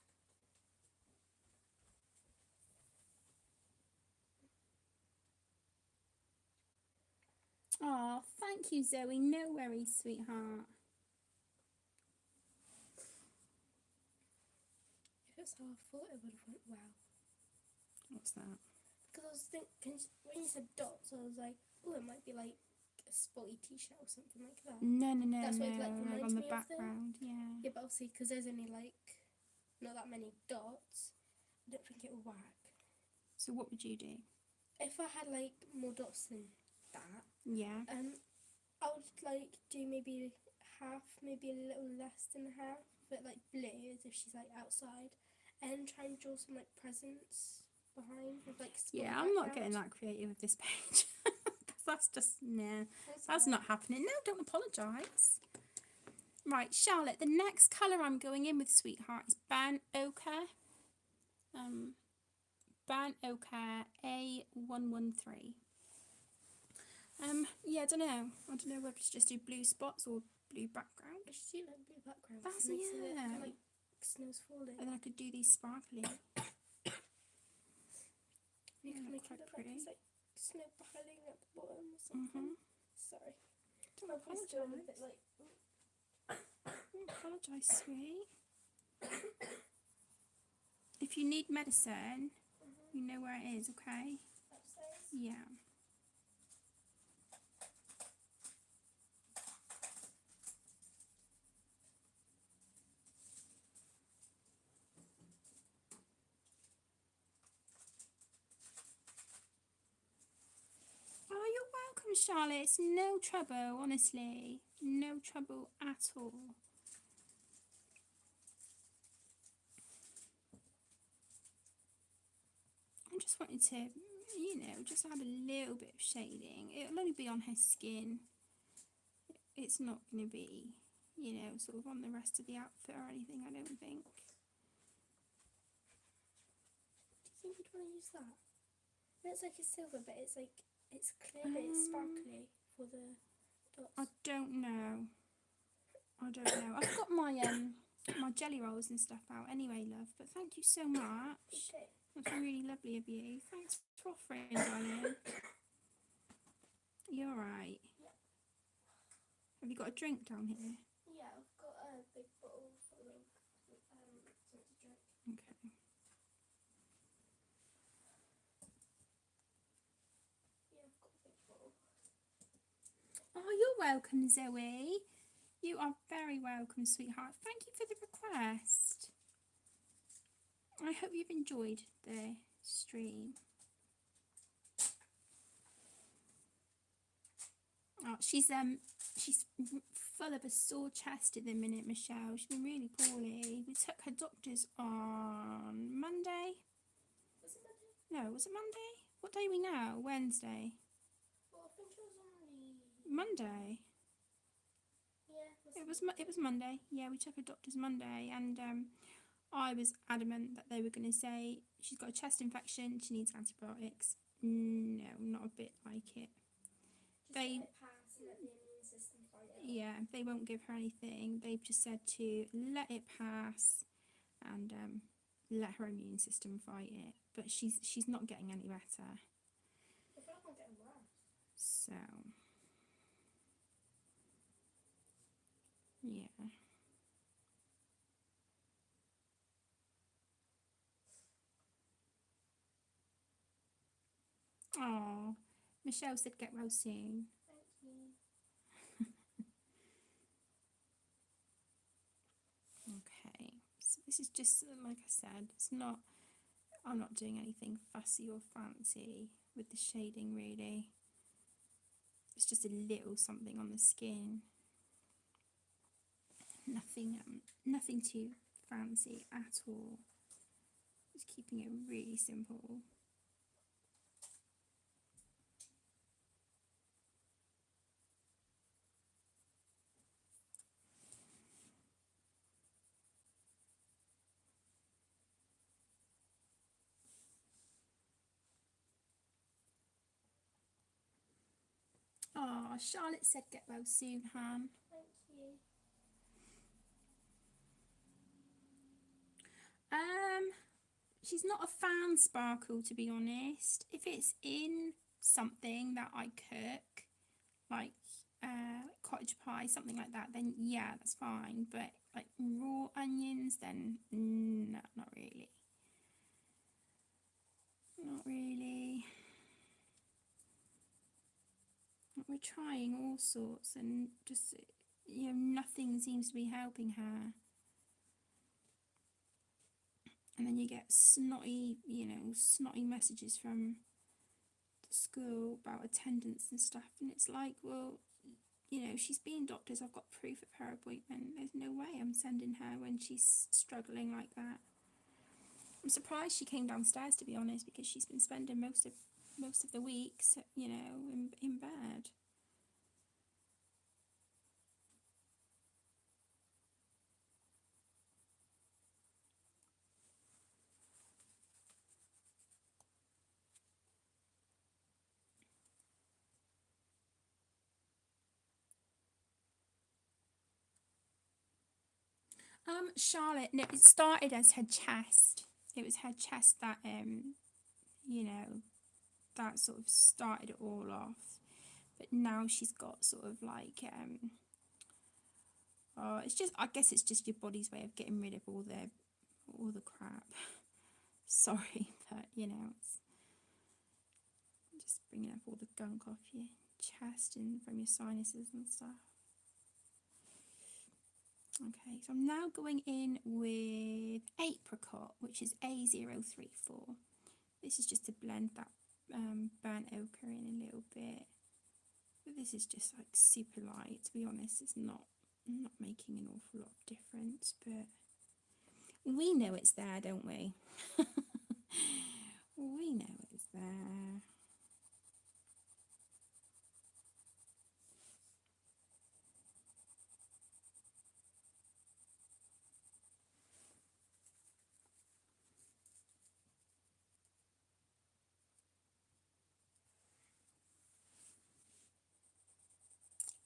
Oh, thank you, Zoe. No worries, sweetheart. If it's how I thought it would have went well. What's that? Because I was thinking, when you said dots, I was like, oh, it might be like a spotty t-shirt or something like that. No, That's what it, like, like reminds on the me of background, yeah. Yeah, but obviously, because there's only like not that many dots, I don't think it will work. So what would you do? If I had like more dots than that, Yeah. I would like do maybe half, maybe a little less than half, but like blue as if she's like outside, and try and draw some like presents behind with like Yeah, I'm not getting that creative with this page. Because that's just, nah, that's not happening. No, don't apologise. Right, Charlotte, the next colour I'm going in with, sweetheart, is Ban Ochre. Ban Ochre A113. Yeah, I don't know whether to just do blue spots or blue background. I should do like blue background. That's, it makes yeah. it like snow's falling. And then I could do these sparkly. You can make quite it look pretty. like it's like snow piling at the bottom or something. Sorry. Don't apologise. A bit like. Don't apologise, sweet. If you need medicine, you know where it is, okay? Upstairs. Yeah. Oh, you're welcome, Charlotte. It's no trouble, honestly. No trouble at all. I just wanted to, just add a little bit of shading. It'll only be on her skin. It's not going to be, sort of on the rest of the outfit or anything, I don't think. Do you think we'd want to use that? It's like a silver, but it's like it's clear, but it's sparkly for the dots. I don't know. I've got my my jelly rolls and stuff out anyway, love. But thank you so much. Okay. That's really lovely of you. Thanks for offering, darling. You alright? Yeah. Have you got a drink down here? Yeah, I've got a big bottle full of something to drink. Okay. Yeah, I've got a big bottle. Oh, you're welcome, Zoe. You are very welcome, sweetheart. Thank you for the request. I hope you've enjoyed the stream. Oh, she's full of a sore chest at the minute, Michelle. She's been really poorly. We took her doctors on Monday. Was it Monday? No, was it Monday? What day are we now? Wednesday. Well, I think it was only Monday. Yeah. It was Monday. Yeah, we took her doctors Monday, and I was adamant that they were going to say she's got a chest infection. She needs antibiotics. No, not a bit like it. Just let it pass and let the immune system fight it. Yeah, they won't give her anything. They've just said to let it pass and let her immune system fight it. But she's not getting any better. I feel like I'm getting worse. So yeah. Oh, Michelle said get well soon. Thank you. Okay, so this is just like I said, I'm not doing anything fussy or fancy with the shading really. It's just a little something on the skin. Nothing too fancy at all. Just keeping it really simple. Oh, Charlotte said get well soon, Han. Thank you. She's not a fan sparkle, to be honest. If it's in something that I cook, like cottage pie, something like that, then yeah, that's fine. But like raw onions, then no, not really. Not really. We're trying all sorts and just, nothing seems to be helping her. And then you get snotty messages from the school about attendance and stuff. And it's like, well, she's been doctors. I've got proof of her appointment. There's no way I'm sending her when she's struggling like that. I'm surprised she came downstairs, to be honest, because she's been spending most of the weeks, in bed. Charlotte, no, it started as her chest. It was her chest that, that sort of started it all off. But now she's got sort of like, I guess it's just your body's way of getting rid of all the crap. Sorry, but it's just bringing up all the gunk off your chest and from your sinuses and stuff. Okay, so I'm now going in with Apricot, which is A034. This is just to blend that burnt ochre in a little bit. But this is just like super light, to be honest. It's not making an awful lot of difference, but we know it's there, don't we? We know it's there.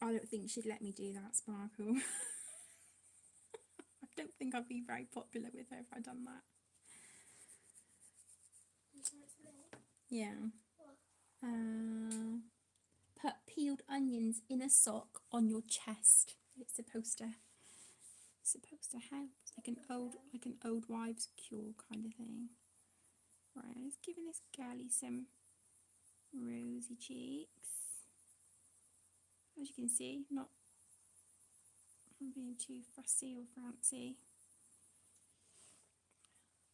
I don't think she'd let me do that, Sparkle. I don't think I'd be very popular with her if I'd done that. Yeah. Put peeled onions in a sock on your chest. It's supposed to help. Like an old wives' cure kind of thing. Right, let's give this girlie some rosy cheeks. As you can see, not being too fussy or fancy.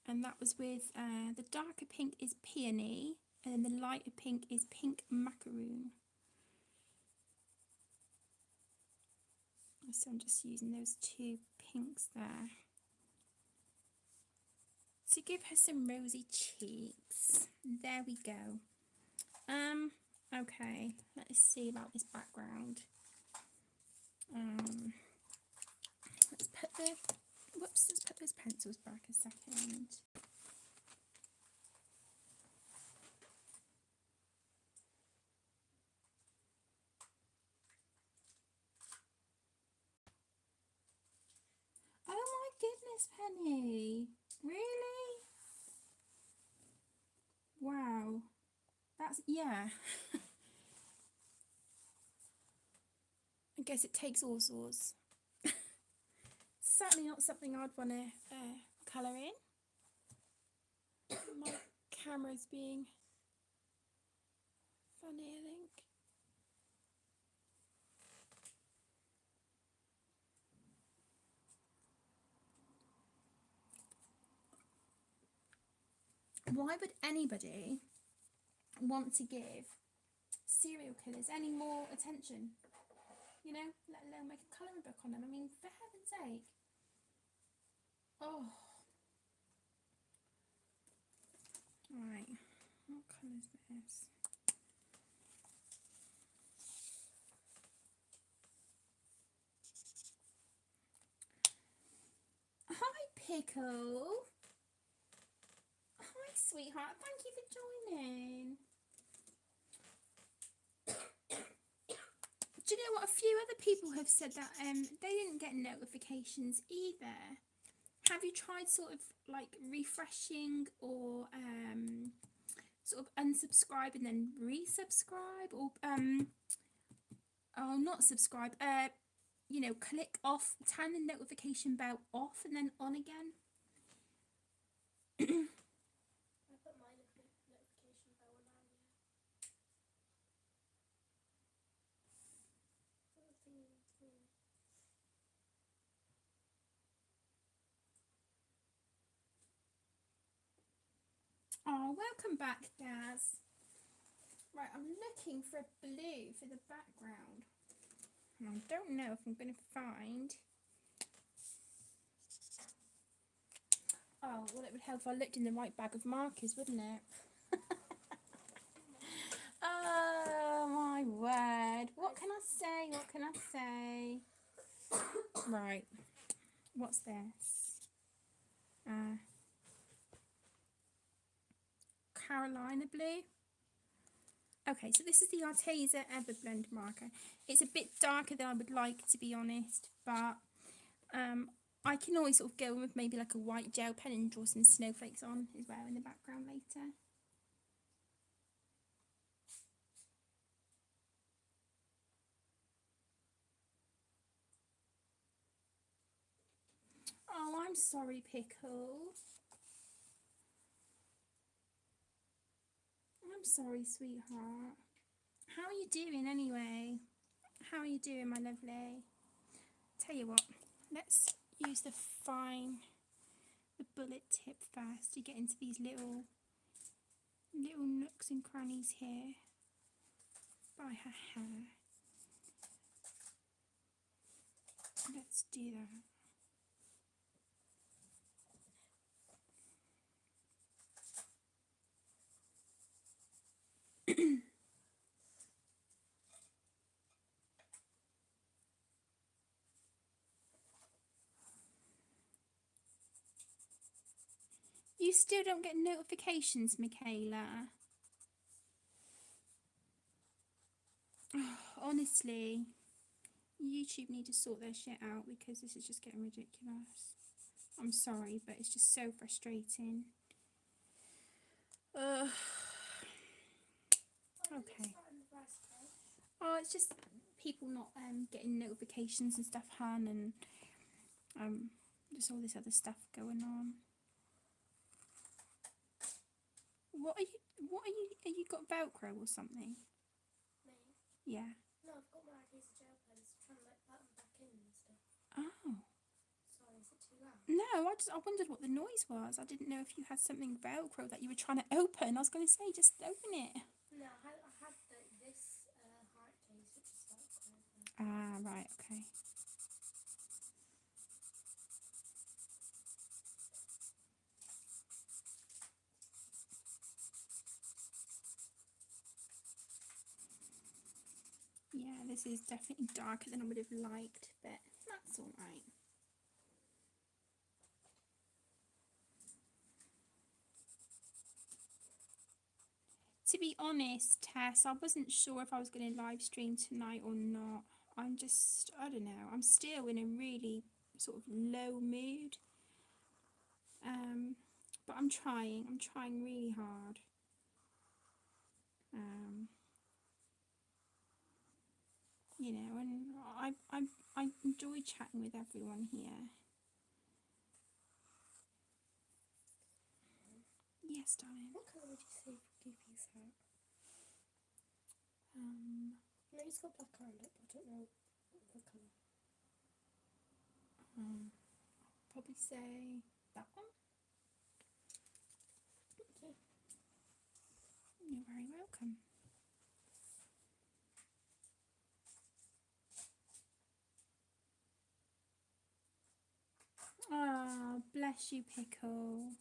And that was with the darker pink is peony, and then the lighter pink is pink macaroon. So I'm just using those two pinks there to give her some rosy cheeks. There we go. Okay, let's see about this background. Let's put those pencils back a second. Oh my goodness, Penny. Really? Wow. That's, yeah. I guess it takes all sorts. Certainly not something I'd want to colour in. My camera's being funny, I think. Why would anybody want to give serial killers any more attention? You know, let alone make a colouring book on them. I mean, for heaven's sake. Oh. Right. What colour is this? Hi, Pickle. Hi, sweetheart. Thank you for joining. Do you know what? A few other people have said that they didn't get notifications either. Have you tried sort of like refreshing or sort of unsubscribe and then resubscribe, or oh, not subscribe, you know, click off, turn the notification bell off and then on again? I put my notification bell on now, Oh, welcome back, Daz. Right, I'm looking for a blue for the background. And I don't know if I'm going to find... Oh, well, it would help if I looked in the right bag of markers, wouldn't it? Oh, my word. What can I say? What can I say? Right. What's this? Carolina blue. Okay, so this is the Arteza Everblend marker. It's a bit darker than I would like, to be honest, but I can always sort of go with maybe like a white gel pen and draw some snowflakes on as well in the background later. Oh, I'm sorry, Pickle. I'm sorry, sweetheart. How are you doing anyway? How are you doing, my lovely? Tell you what, let's use the bullet tip first to get into these little nooks and crannies here by her hair. Let's do that. You still don't get notifications, Michaela? Oh, honestly, YouTube need to sort their shit out because this is just getting ridiculous. I'm sorry, but it's just so frustrating. Okay. Oh, it's just people not getting notifications and stuff, hun, and just all this other stuff going on. What are you got Velcro or something? Me? Yeah. No, I've got my Arteza Everblend Markers trying to like button back in and stuff. Oh. Sorry, is it too loud? No, I wondered what the noise was. I didn't know if you had something Velcro that you were trying to open. I was going to say, just open it. No, I had this heart case, which is Velcro. Ah, right, okay. Yeah, this is definitely darker than I would have liked, but that's all right. To be honest, Tess, I wasn't sure if I was going to live stream tonight or not. I don't know, I'm still in a really sort of low mood. But I'm trying really hard. You know, and I enjoy chatting with everyone here. Yes, darling. What colour would you say for Goofy's hat? No, he's got black around it, but I don't know what colour. Probably say that one. Okay. You're very welcome. Oh, bless you, Pickle.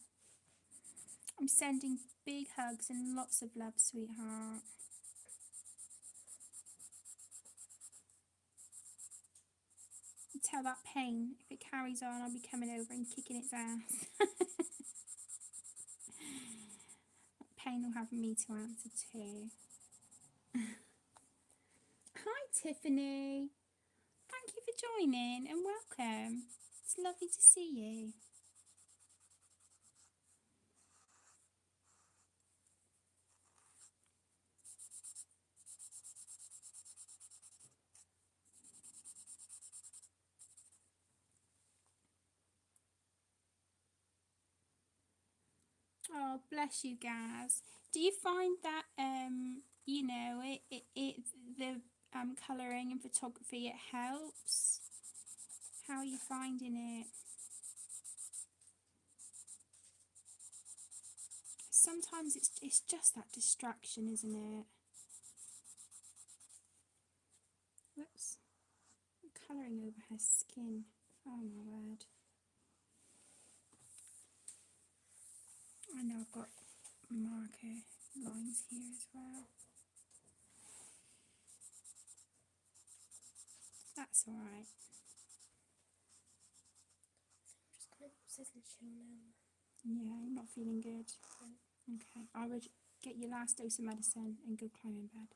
I'm sending big hugs and lots of love, sweetheart. Tell that pain, if it carries on, I'll be coming over and kicking its ass. Pain will have me to answer to. Hi, Tiffany. Thank you for joining and welcome. It's lovely to see you. Oh, bless you, Gaz. Do you find that you know, the colouring and photography, it helps? How are you finding it? Sometimes it's just that distraction, isn't it? Whoops. Colouring over her skin. Oh my word. I know I've got marker lines here as well. That's alright. I'm just going to sit and chill now. Yeah, you're not feeling good. Okay, I would get your last dose of medicine and go climb in bed.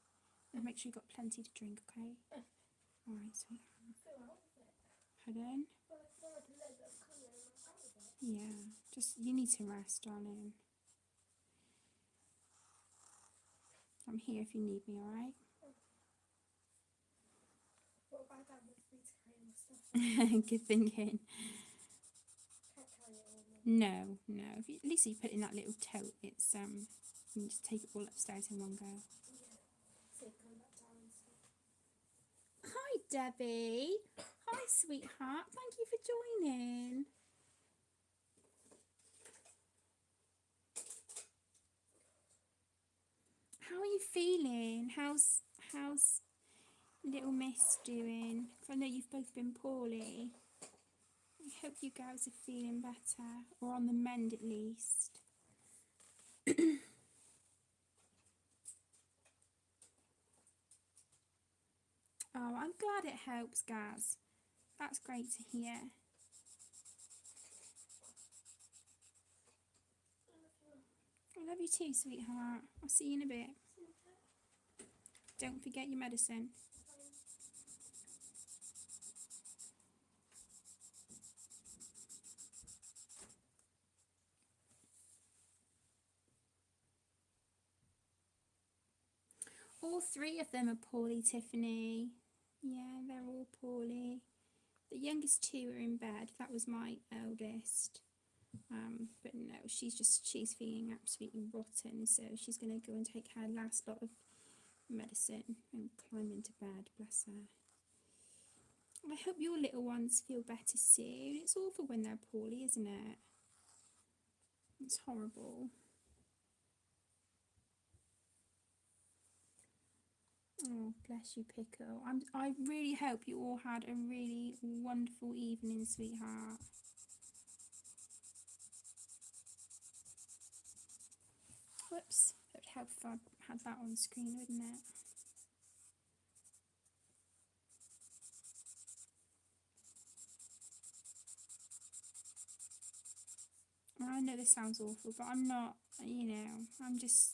And make sure you've got plenty to drink, okay? Alright, sweetheart. I feel out of it. Pardon? Well, I feel like a little bit of colour and I'm out of it. Yeah, just, you need to rest, darling. I'm here if you need me, alright? What about that with free to carry my stuff? Good thinking. Can't carry it all. No, no. If you, at least you put it in that little tote, it's you can just take it all upstairs in one go. Yeah. So going back down and stuff. Hi, Debbie. Hi, sweetheart. Thank you for joining. How are you feeling? How's little Miss doing? 'Cause I know you've both been poorly. I hope you guys are feeling better, or on the mend at least. Oh, I'm glad it helps, Gaz. That's great to hear. I love you too, sweetheart. I'll see you in a bit. Don't forget your medicine. All three of them are poorly, Tiffany. Yeah, they're all poorly. The youngest two are in bed. That was my eldest. But no, she's feeling absolutely rotten, so she's going to go and take her last lot of medicine and climb into bed, bless her. I hope your little ones feel better soon. It's awful when they're poorly, isn't it? It's horrible. Oh, bless you, Pickle. I really hope you all had a really wonderful evening, sweetheart. Whoops, it would help if I had that on screen, wouldn't it? I know this sounds awful, but I'm not, I'm just,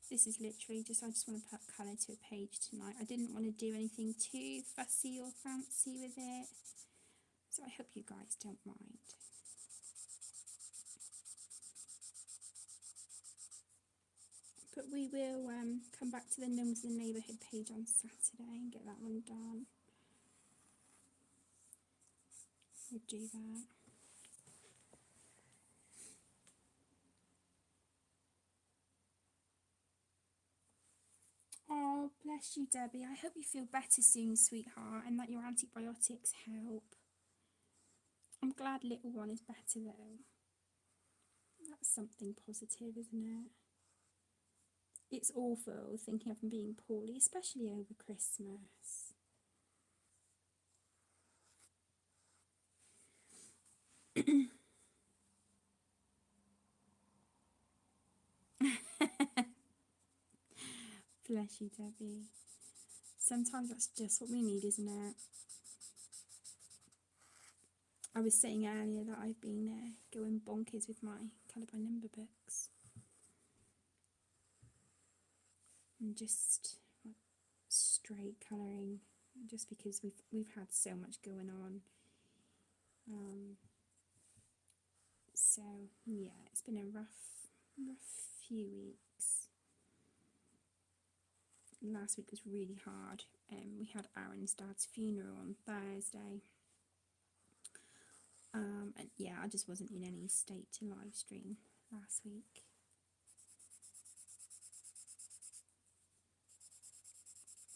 this is literally just, I just want to put colour to a page tonight. I didn't want to do anything too fussy or fancy with it, so I hope you guys don't mind. But we will come back to the Gnomes in the Neighbourhood page on Saturday and get that one done. We'll do that. Oh, bless you, Debbie. I hope you feel better soon, sweetheart, and that your antibiotics help. I'm glad little one is better, though. That's something positive, isn't it? It's awful thinking of them being poorly, especially over Christmas. Bless you, Debbie. Sometimes that's just what we need, isn't it? I was saying earlier that I've been going bonkers with my colour by number books. And just straight colouring, just because we've had so much going on. So yeah, it's been a rough few weeks. Last week was really hard. We had Aaron's dad's funeral on Thursday. And yeah, I just wasn't in any state to live stream last week.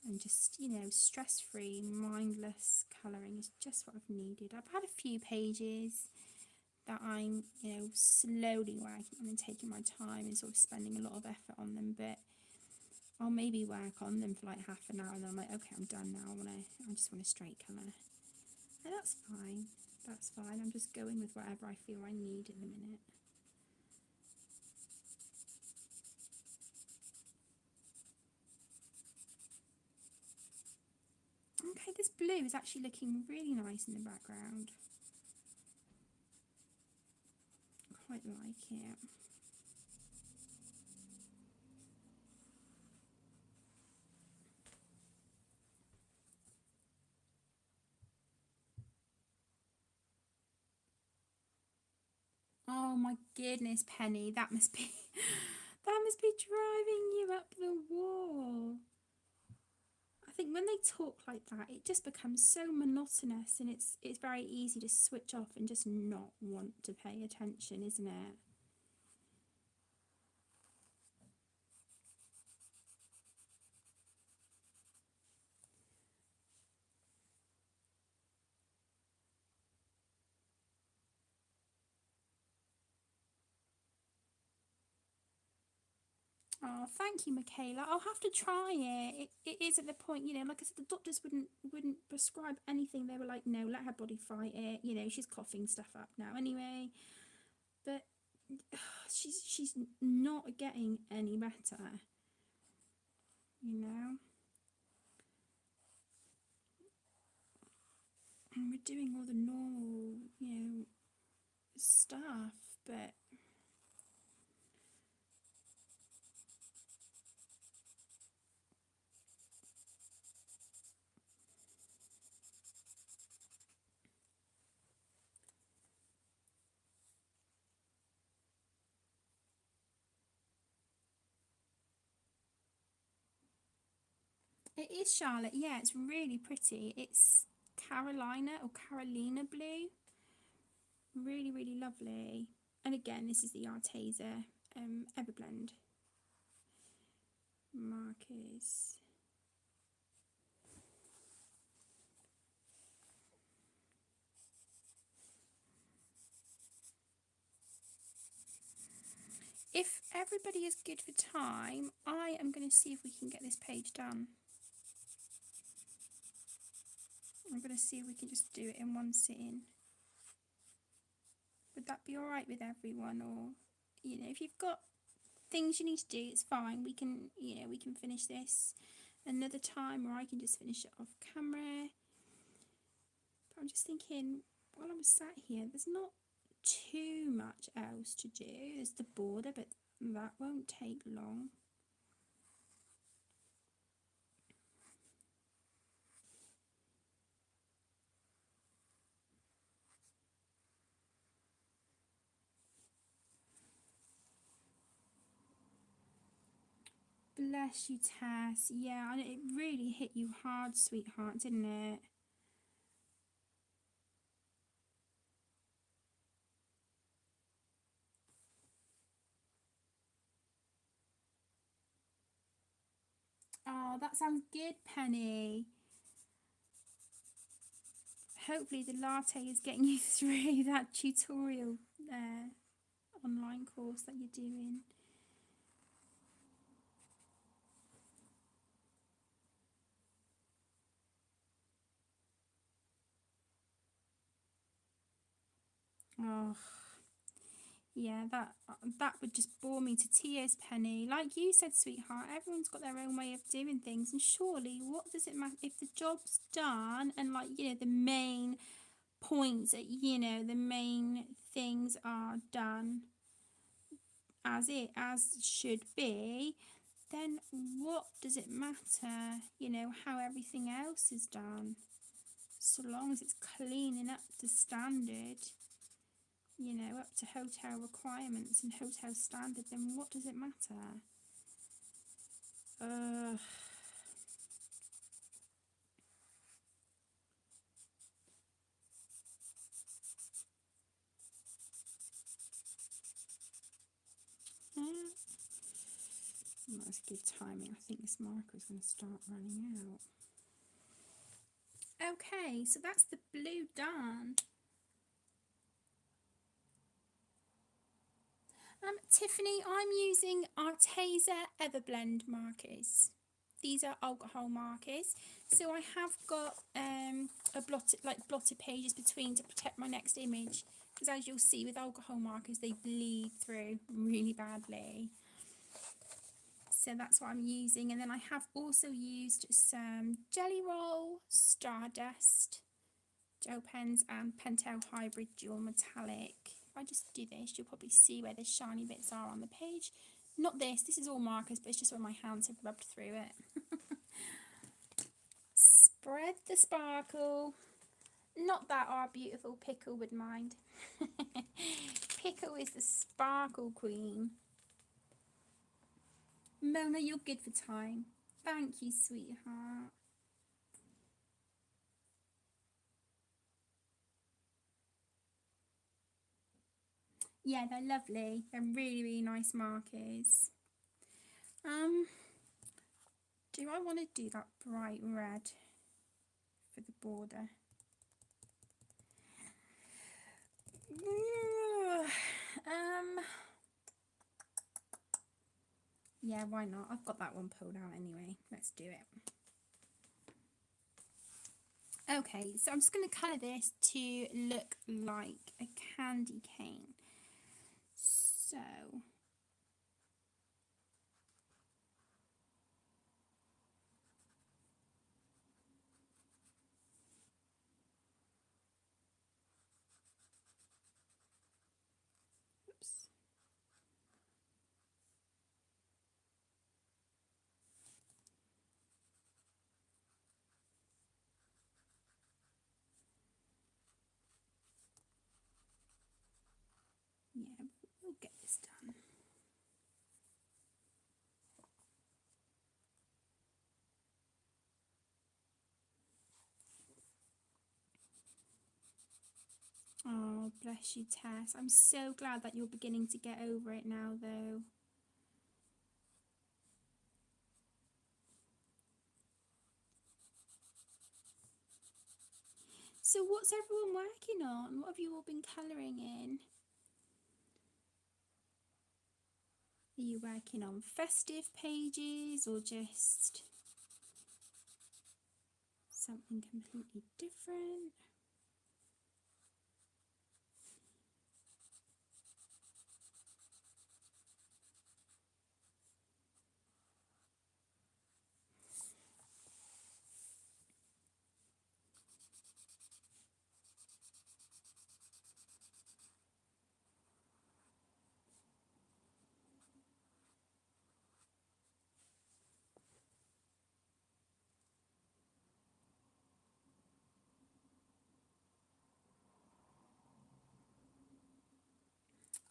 And just, stress-free, mindless colouring is just what I've needed. I've had a few pages that I'm, slowly working on and taking my time and sort of spending a lot of effort on them, but I'll maybe work on them for like half an hour and then I'm like, okay, I'm done now. I just want a straight colour. And that's fine. That's fine. I'm just going with whatever I feel I need in the minute. Okay, this blue is actually looking really nice in the background. Quite like it. Oh my goodness, Penny, that must be driving you up the wall. I think when they talk like that, it just becomes so monotonous, and it's very easy to switch off and just not want to pay attention, isn't it? Oh, thank you, Michaela. I'll have to try it. It is at the point, like I said, the doctors wouldn't prescribe anything. They were like, no, let her body fight it. She's coughing stuff up now anyway. But she's not getting any better. And we're doing all the normal, stuff, but It is Charlotte, yeah, it's really pretty. It's Carolina or Carolina blue. Really, really lovely. And again, this is the Arteza Everblend Markers. If everybody is good for time, I am going to see if we can get this page done. I'm going to see if we can just do it in one sitting. Would that be alright with everyone? Or, you know, if you've got things you need to do, it's fine. We can, you know, we can finish this another time, or I can just finish it off camera. But I'm just thinking, while I'm sat here, there's not too much else to do. There's the border, but that won't take long. Bless you, Tess. Yeah, and it really hit you hard, sweetheart, didn't it? Oh, that sounds good, Penny. Hopefully the latte is getting you through that tutorial online course that you're doing. Oh, yeah, that would just bore me to tears, Penny. Like you said, sweetheart, everyone's got their own way of doing things, and surely, what does it matter if the job's done and, like, you know, the main points, you know, the main things are done as should be, then what does it matter, you know, how everything else is done? So long as it's cleaning up to standard, you know, up to hotel requirements and hotel standard, then what does it matter? That's good timing. I think this marker is going to start running out. Okay, so that's the blue done. Tiffany, I'm using Arteza Everblend markers. These are alcohol markers. So I have got a blotted pages between to protect my next image. Because as you'll see with alcohol markers, they bleed through really badly. So that's what I'm using. And then I have also used some Jelly Roll, Stardust, gel pens and Pentel Hybrid Dual Metallic. If I just do this, you'll probably see where the shiny bits are on the page. Not this is all markers, but it's just where my hands have rubbed through it. Spread the sparkle. Not that our beautiful Pickle would mind. Pickle is the sparkle queen. Mona, you're good for time. Thank you, sweetheart. Yeah, they're lovely. They're really, really nice markers. Do I want to do that bright red for the border? Yeah, why not? I've got that one pulled out anyway. Let's do it. Okay, so I'm just going to colour this to look like a candy cane. So oops. Yeah, we'll get this done. Oh, bless you, Tess. I'm so glad that you're beginning to get over it now, though. So what's everyone working on? What have you all been colouring in? Are you working on festive pages or just something completely different?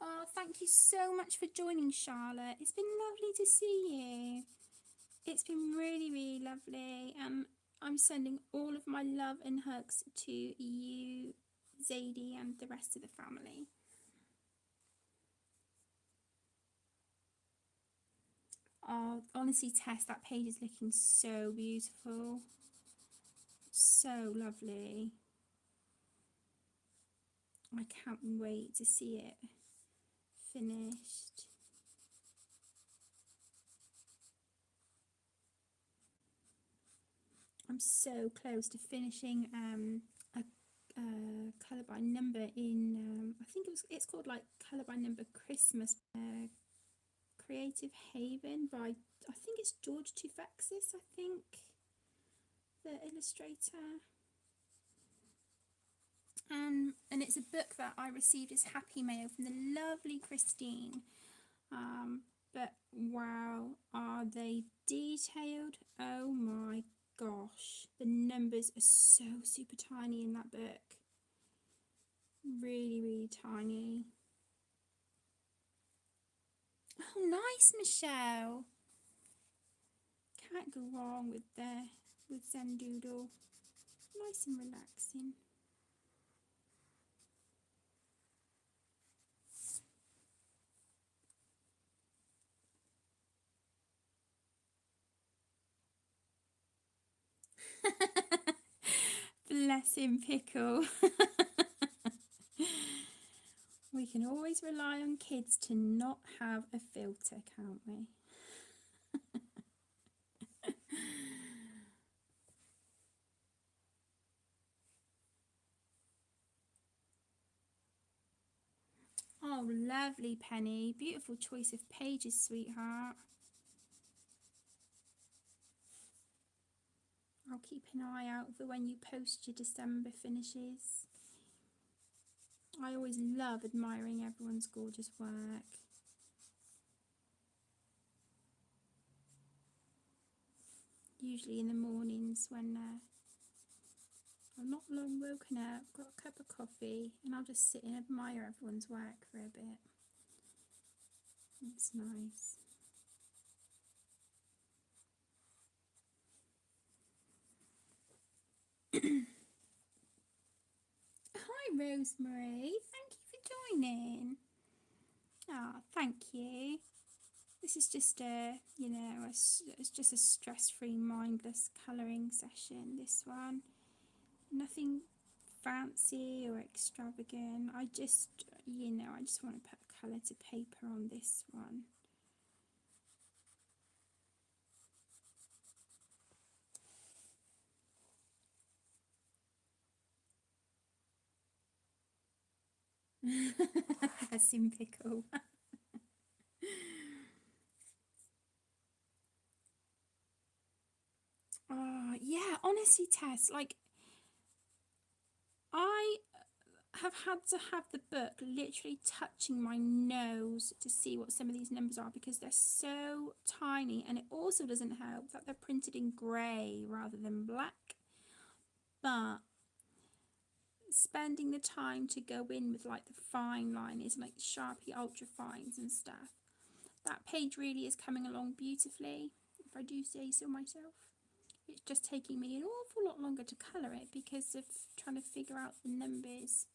Oh, thank you so much for joining, Charlotte. It's been lovely to see you. It's been really, really lovely. I'm sending all of my love and hugs to you, Zadie, and the rest of the family. Oh, honestly, Tess, that page is looking so beautiful. So lovely. I can't wait to see it finished. I'm so close to finishing a colour by number in I think it's called like colour by number Christmas, Creative Haven by, I think it's George Tufexis, I think, the illustrator. And it's a book that I received as Happy Mail from the lovely Christine. But wow, are they detailed? Oh my gosh, the numbers are so super tiny in that book. Really, really tiny. Oh, nice, Michelle. Can't go wrong with Zen Doodle. Nice and relaxing. Bless him, Pickle. We can always rely on kids to not have a filter, can't we? Oh, lovely, Penny. Beautiful choice of pages, sweetheart. I'll keep an eye out for when you post your December finishes. I always love admiring everyone's gorgeous work. Usually in the mornings when I'm not long woken up, got a cup of coffee, and I'll just sit and admire everyone's work for a bit. It's nice. Hi, Rosemary. Thank you for joining. Ah, thank you. This is just it's just a stress-free, mindless colouring session, this one. Nothing fancy or extravagant. I just want to put colour to paper on this one. That's in Pickle. Oh, yeah, honestly, Tess, like, I have had to have the book literally touching my nose to see what some of these numbers are because they're so tiny, and it also doesn't help that they're printed in grey rather than black. But spending the time to go in with like the fine liners, like Sharpie ultra fines and stuff, that page really is coming along beautifully, if I do say so myself. It's just taking me an awful lot longer to colour it because of trying to figure out the numbers.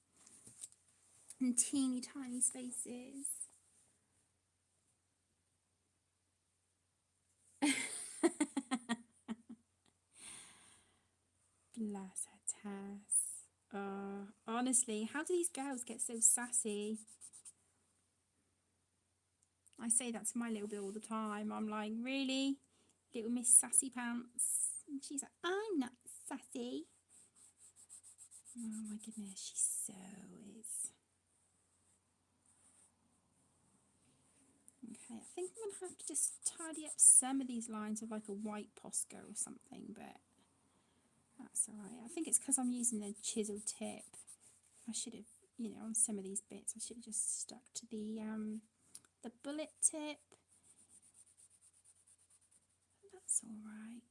and teeny tiny spaces. Bless her Tess. Honestly, how do these girls get so sassy? I say that to my little bit all the time. I'm like, really? Little Miss Sassy Pants? And she's like, I'm not sassy. Oh my goodness, she so is. Okay, I think I'm going to have to just tidy up some of these lines with like a white Posca or something, but that's alright. I think it's because I'm using the chisel tip. I should have, you know, on some of these bits, I should have just stuck to the bullet tip. That's alright.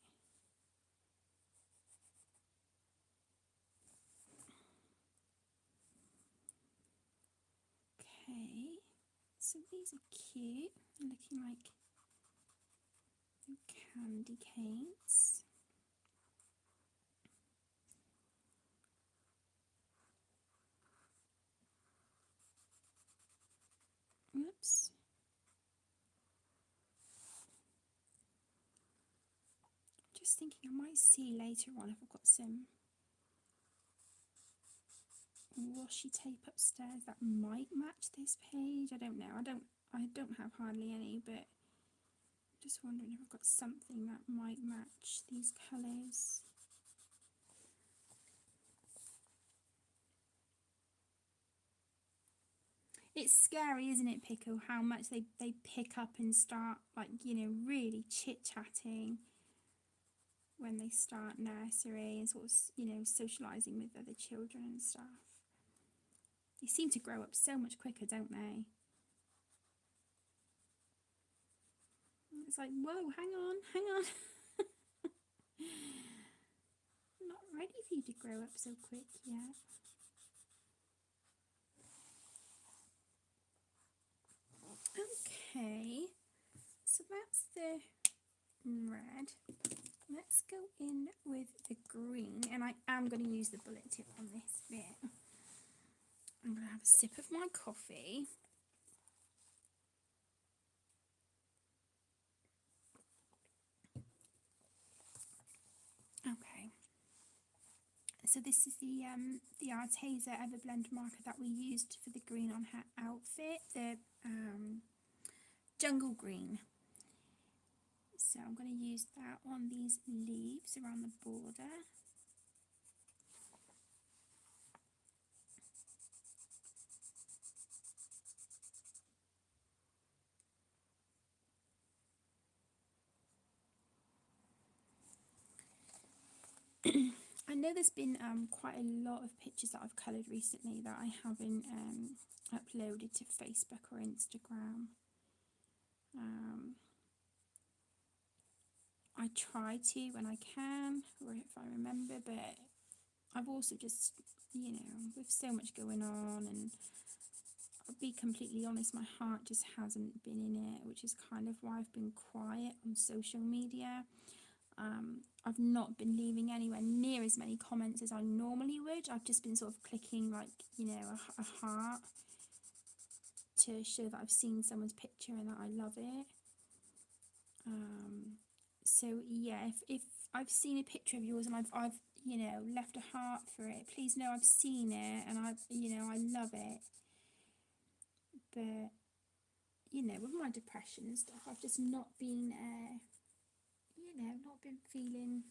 Okay, so these are cute. They're looking like candy canes. Oops. Just thinking I might see later on if I've got some washi tape upstairs that might match this page. I don't know. I don't have hardly any, but I'm just wondering if I've got something that might match these colours. It's scary, isn't it, Pickle, how much they pick up and start, like, you know, really chit-chatting when they start nursery and sort of, you know, socialising with other children and stuff. They seem to grow up so much quicker, don't they? It's like, whoa, hang on. I'm not ready for you to grow up so quick yet. Okay, so that's the red. Let's go in with the green, and I am going to use the bullet tip on this bit. I'm going to have a sip of my coffee. Okay, so this is the Arteza Everblend marker that we used for the green on her outfit, the jungle green. So I'm going to use that on these leaves around the border. I know there's been quite a lot of pictures that I've coloured recently that I haven't uploaded to Facebook or Instagram. I try to when I can, or if I remember, but I've also just, you know, with so much going on, and I'll be completely honest, my heart just hasn't been in it, which is kind of why I've been quiet on social media. I've not been leaving anywhere near as many comments as I normally would. I've just been sort of clicking, like, you know, a heart to show that I've seen someone's picture and that I love it. So yeah, if I've seen a picture of yours and I've you know, left a heart for it, please know I've seen it and you know, I love it. But you know, with my depression and stuff, I've just not been you know, not been feeling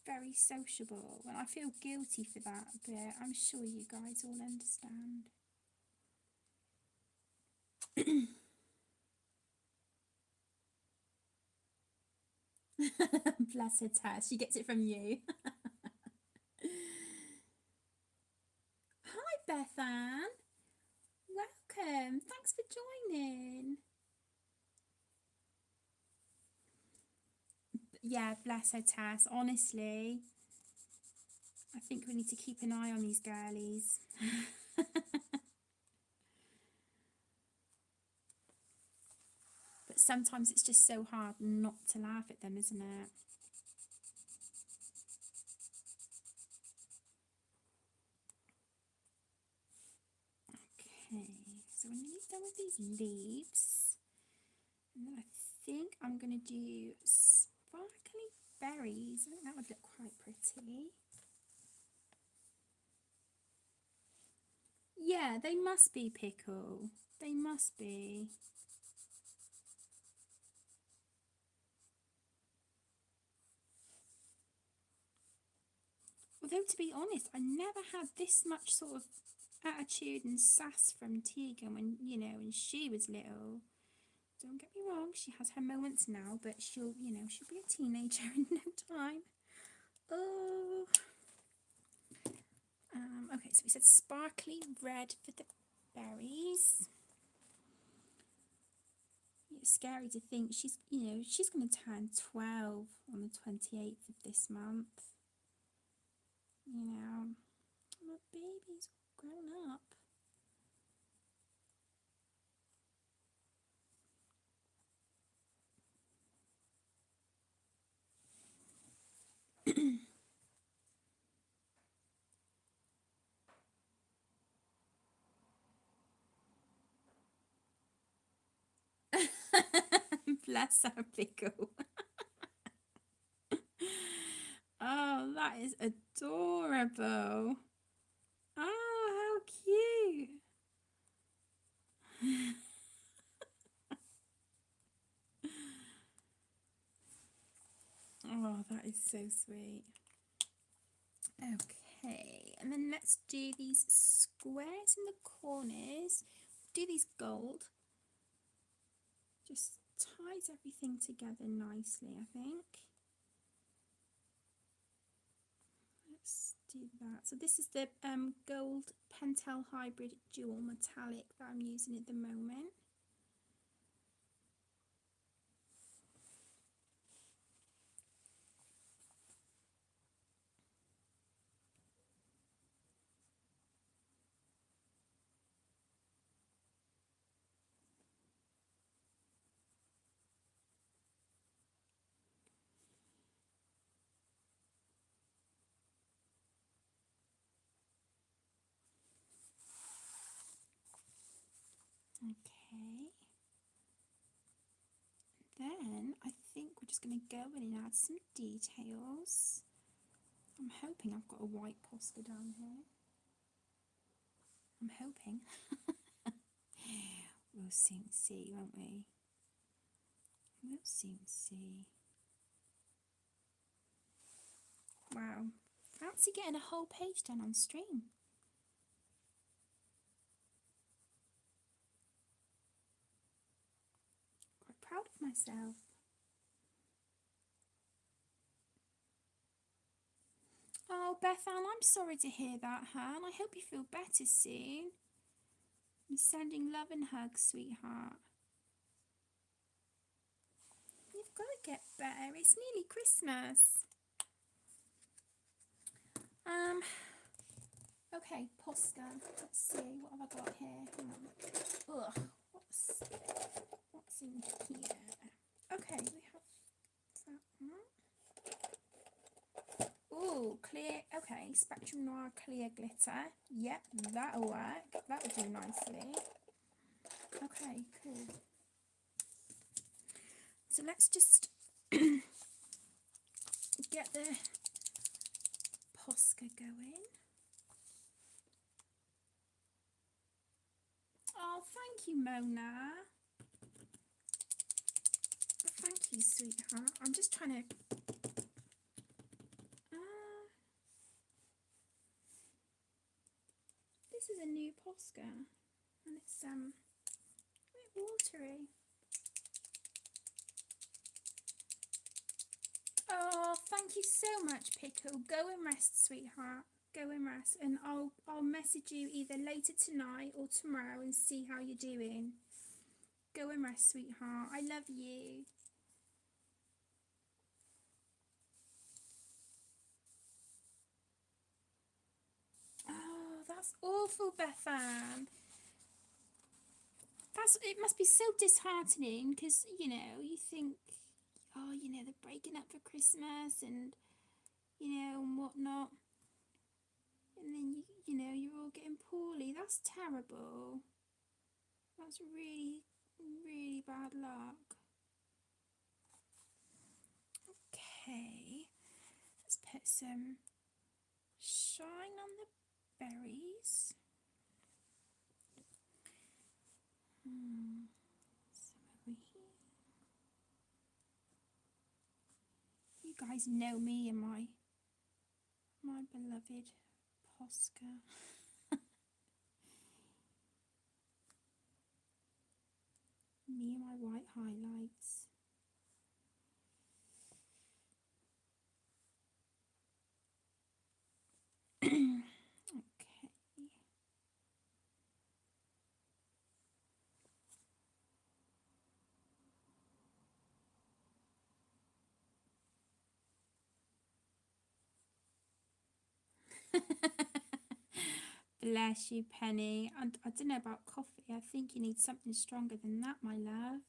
very sociable, and I feel guilty for that, but I'm sure you guys all understand. Bless her Tess, she gets it from you. Hi Bethan, welcome, thanks for joining. Yeah, bless her Tess, honestly, I think we need to keep an eye on these girlies. But sometimes it's just so hard not to laugh at them, isn't it? Okay, so I'm nearly done with these leaves. And then I think I'm going to do sparkly berries. I think that would look quite pretty. Yeah, they must be, Pickle. They must be. Although, to be honest, I never had this much sort of attitude and sass from Tegan when, you know, when she was little. Don't get me wrong, she has her moments now, but she'll, you know, she'll be a teenager in no time. Oh. Okay, so we said sparkly red for the berries. It's scary to think she's, you know, she's going to turn 12 on the 28th of this month. You know, my baby's grown up. Bless her, Pickle. Oh, that is adorable. Oh, how cute. Oh, that is so sweet. Okay, and then let's do these squares in the corners. Do these gold. Just ties everything together nicely, I think. Let's do that. So this is the gold Pentel Hybrid Dual Metallic that I'm using at the moment. Okay. Then I think we're just going to go in and add some details. I'm hoping I've got a white Posca down here. I'm hoping. We'll soon see, won't we? We'll soon see. Wow. Fancy getting a whole page done on stream. Quite proud of myself. Oh, Bethan, I'm sorry to hear that, Han. I hope you feel better soon. I'm sending love and hugs, sweetheart. You've got to get better. It's nearly Christmas. Okay, Posca. Let's see, what have I got here? Ugh, what's in here? Okay, we have that one. Ooh, clear. Okay, Spectrum Noir clear glitter. Yep, that'll work. That'll do nicely. Okay, cool. So let's just get the Posca going. Oh, thank you, Mona. Thank you, sweetheart. I'm just trying to... this is a new Posca, and it's a bit watery. Oh, thank you so much, Pickle. Go and rest, sweetheart. Go and rest, and I'll message you either later tonight or tomorrow and see how you're doing. Go and rest, sweetheart. I love you. Oh, that's awful, Bethan. It must be so disheartening because, you know, you think, oh, you know, they're breaking up for Christmas and, you know, and whatnot. And then, you know, you're all getting poorly. That's terrible. That's really, really bad luck. Okay, let's put some shine on the berries. Some over here. You guys know me and my beloved Posca. Me and my white highlights. Okay. Bless you, Penny. I don't know about coffee. I think you need something stronger than that, my love.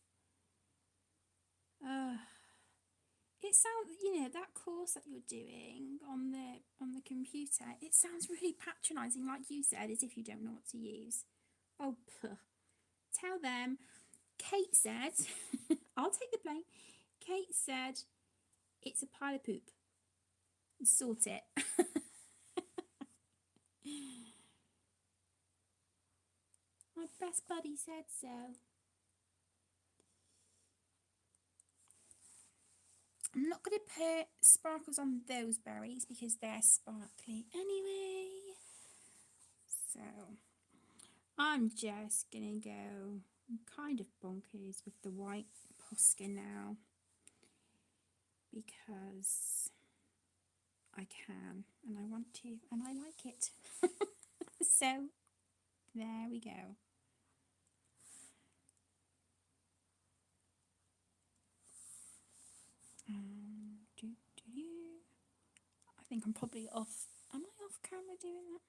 It sounds, that course that you're doing on the computer, it sounds really patronising, like you said, as if you don't know what to use. Oh, puh. Tell them. Kate said, I'll take the blame. Kate said, it's a pile of poop. Sort it. My best buddy said so. I'm not going to put sparkles on those berries because they're sparkly anyway. So I'm just going to go kind of bonkers with the white Posca now because I can and I want to and I like it. So there we go. I think I'm probably off. Am I off camera doing that?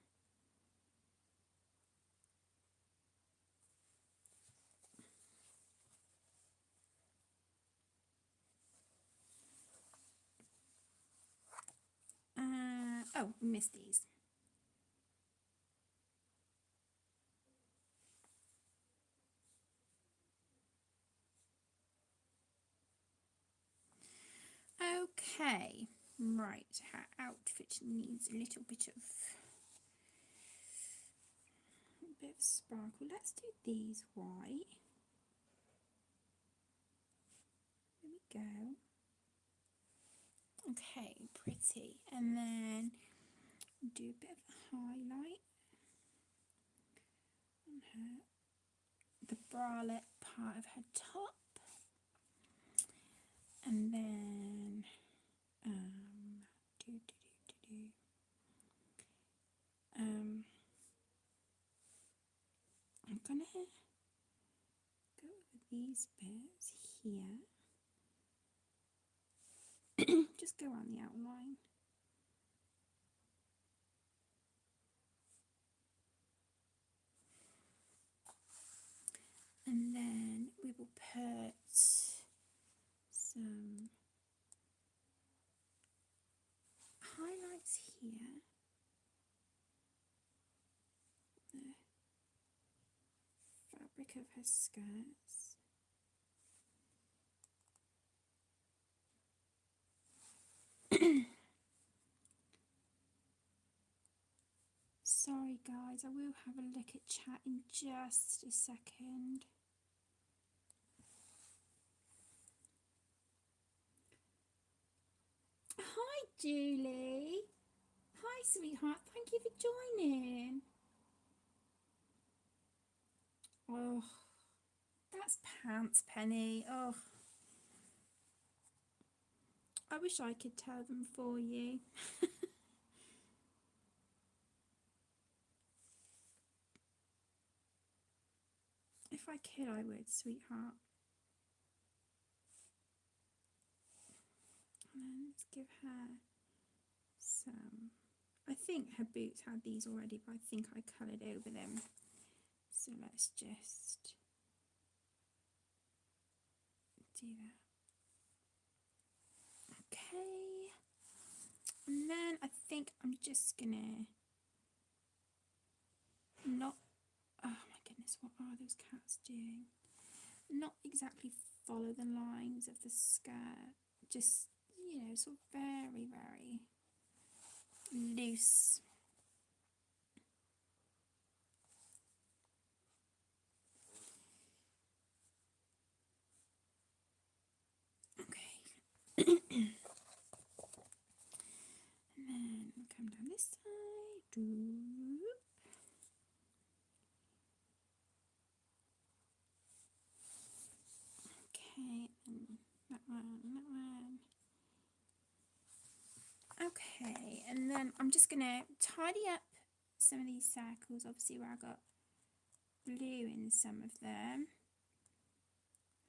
Oh, missed these. Okay, right, her outfit needs a little bit of sparkle. Let's do these white. There we go. Okay, pretty. And then do a bit of highlight on her, the bralette part of her top. And then I'm gonna go over these bits here. Just go on the outline. And then we will put some highlights here. The fabric of her skirts. Sorry guys, I will have a look at chat in just a second. Hi Julie. Hi sweetheart, thank you for joining. Oh, that's pants, Penny. Oh, I wish I could tell them for you. If I could, I would, sweetheart. And then let's give her some. I think her boots had these already, but I think I coloured over them. So let's just do that. Okay. And then I think I'm just gonna not. Oh my goodness. goodness, what are those cats doing? Not exactly follow the lines of the skirt, just, you know, sort of very, very loose. Okay. And then come down this side. Okay, and that one, that one. Okay, and then I'm just going to tidy up some of these circles, obviously where I got blue in some of them.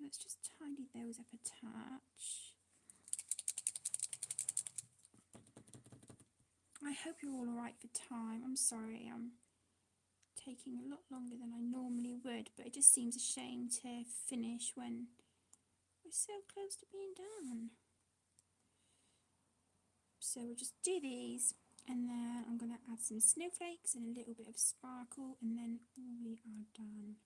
Let's just tidy those up a touch. I hope you're all alright for time. I'm sorry, I'm taking a lot longer than I normally would, but it just seems a shame to finish when we're so close to being done. So we'll just do these, and then I'm going to add some snowflakes and a little bit of sparkle, and then we are done.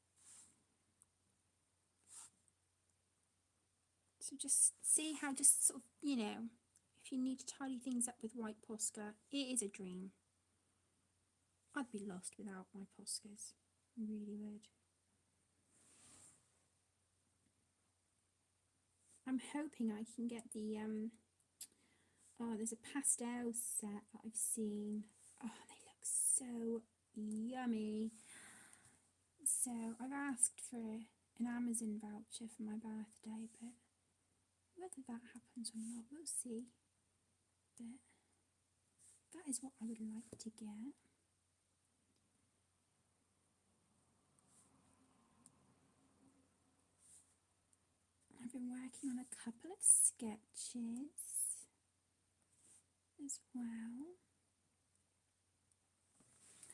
So just see how, just sort of, you know, if you need to tidy things up with white Posca, it is a dream. I'd be lost without my Poscas, I really would. I'm hoping I can get the, there's a pastel set that I've seen. Oh, they look so yummy. So I've asked for an Amazon voucher for my birthday, but whether that happens or not, we'll see. But that is what I would like to get. I've been working on a couple of sketches as well.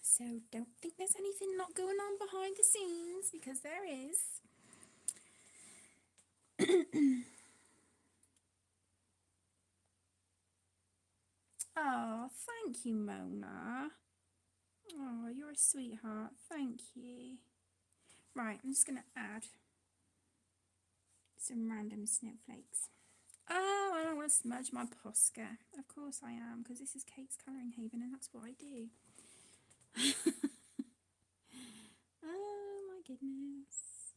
So don't think there's anything not going on behind the scenes, because there is. Oh, thank you, Mona. Oh, you're a sweetheart. Thank you. Right, I'm just going to add some random snowflakes. Oh, I don't want to smudge my Posca. Of course I am, because this is Kate's Colouring Haven and that's what I do. Oh my goodness.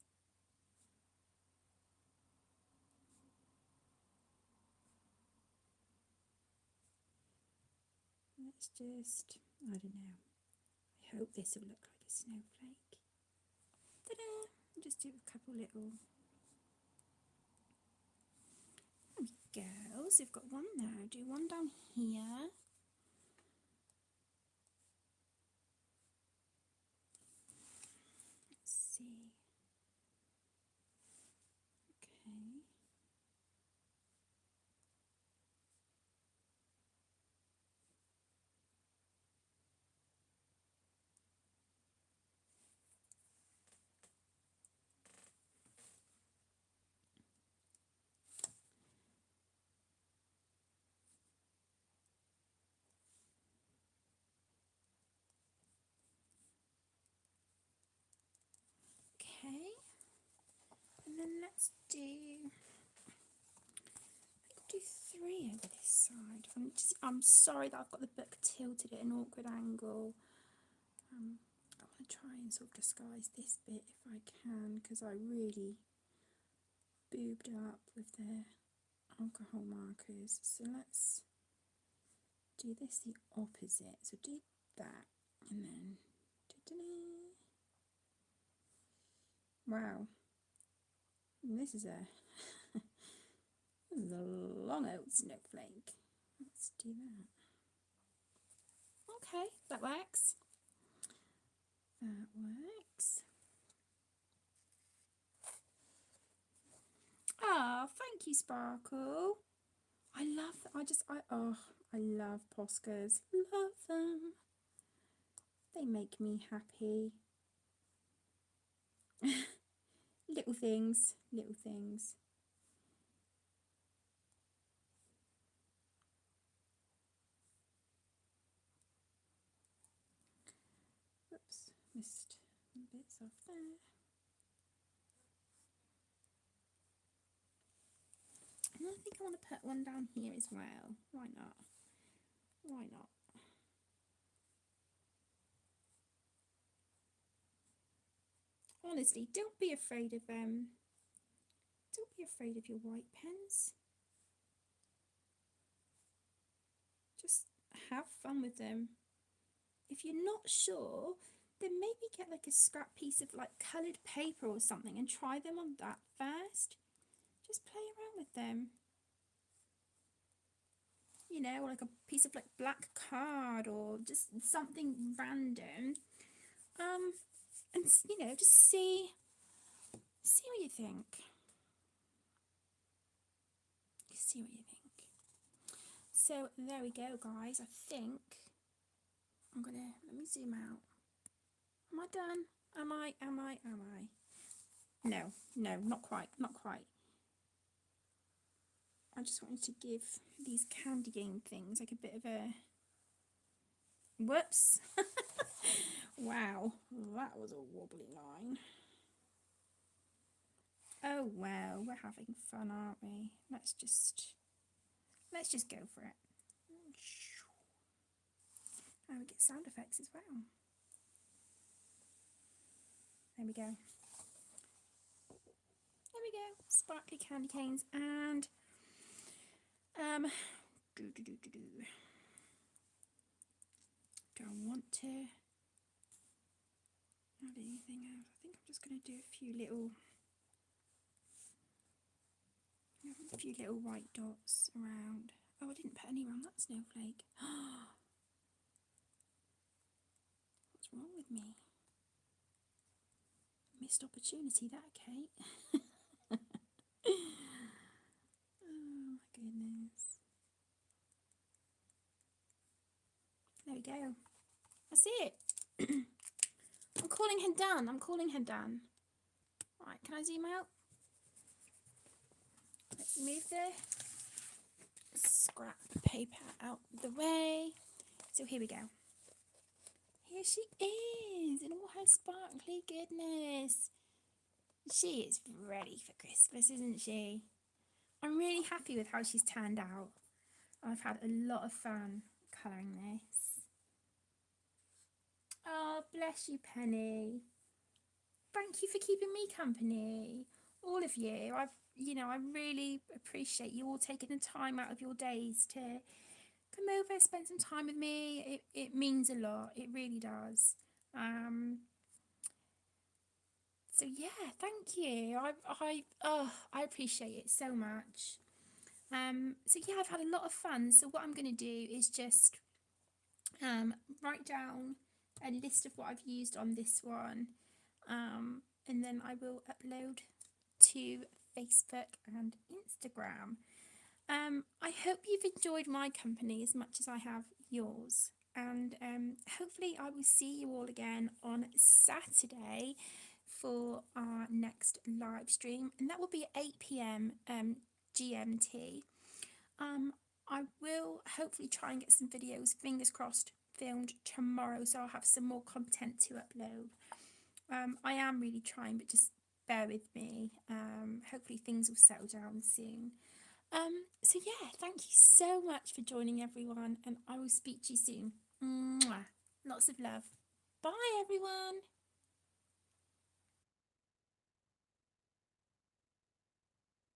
Let's just, I don't know. I hope this will look like a snowflake. Ta-da! Just do a couple little. There we go. So we've got one there. Do one down here. Let's see. Okay. Okay. And then let's do 3 over this side. I'm sorry that I've got the book tilted at an awkward angle. I want to try and sort of disguise this bit if I can, because I really boobed up with the alcohol markers. So let's do this the opposite. So do that and then wow. This is a this is a long old snowflake. Let's do that. Okay, that works. That works. Oh, thank you, Sparkle. I love Poscas. Love them. They make me happy. Little things, little things. Oops, missed bits off there. think I want to put one down here as well. Why not? Why not? Honestly, don't be afraid of your white pens. Just have fun with them. If you're not sure, then maybe get like a scrap piece of like coloured paper or something and try them on that first. Just play around with them. You know, like a piece of like black card or just something random. And you know, just see what you think. See what you think. So there we go, guys. I think I'm gonna, let me zoom out. Am I done? Am I? No, not quite. I just wanted to give these candy game things like a bit of a whoops. Wow, that was a wobbly line. Oh well, we're having fun, aren't we? Let's just go for it. And we get sound effects as well. There we go. Sparkly candy canes and don't want to add anything else. I think I'm just going to do a few little white dots around. Oh, I didn't put any around that snowflake. What's wrong with me? Missed opportunity, that, Kate. Oh my goodness. There we go. That's it. I'm calling her done. Right, can I zoom out? Let's move the scrap paper out of the way. So here we go. Here she is in all her sparkly goodness. She is ready for Christmas, isn't she? I'm really happy with how she's turned out. I've had a lot of fun colouring this. Oh, bless you, Penny. Thank you for keeping me company. All of you. I really appreciate you all taking the time out of your days to come over, spend some time with me. It means a lot. It really does. So yeah, thank you. I appreciate it so much. So yeah, I've had a lot of fun. So what I'm going to do is just write down a list of what I've used on this one, and then I will upload to Facebook and Instagram. I hope you've enjoyed my company as much as I have yours, and hopefully I will see you all again on Saturday for our next live stream, and that will be at 8 p.m. GMT. I will hopefully try and get some videos, fingers crossed, filmed tomorrow, so I'll have some more content to upload. I am really trying, but just bear with me. Hopefully things will settle down soon. So yeah, thank you so much for joining, everyone, and I will speak to you soon. Mwah. Lots of love. Bye, everyone.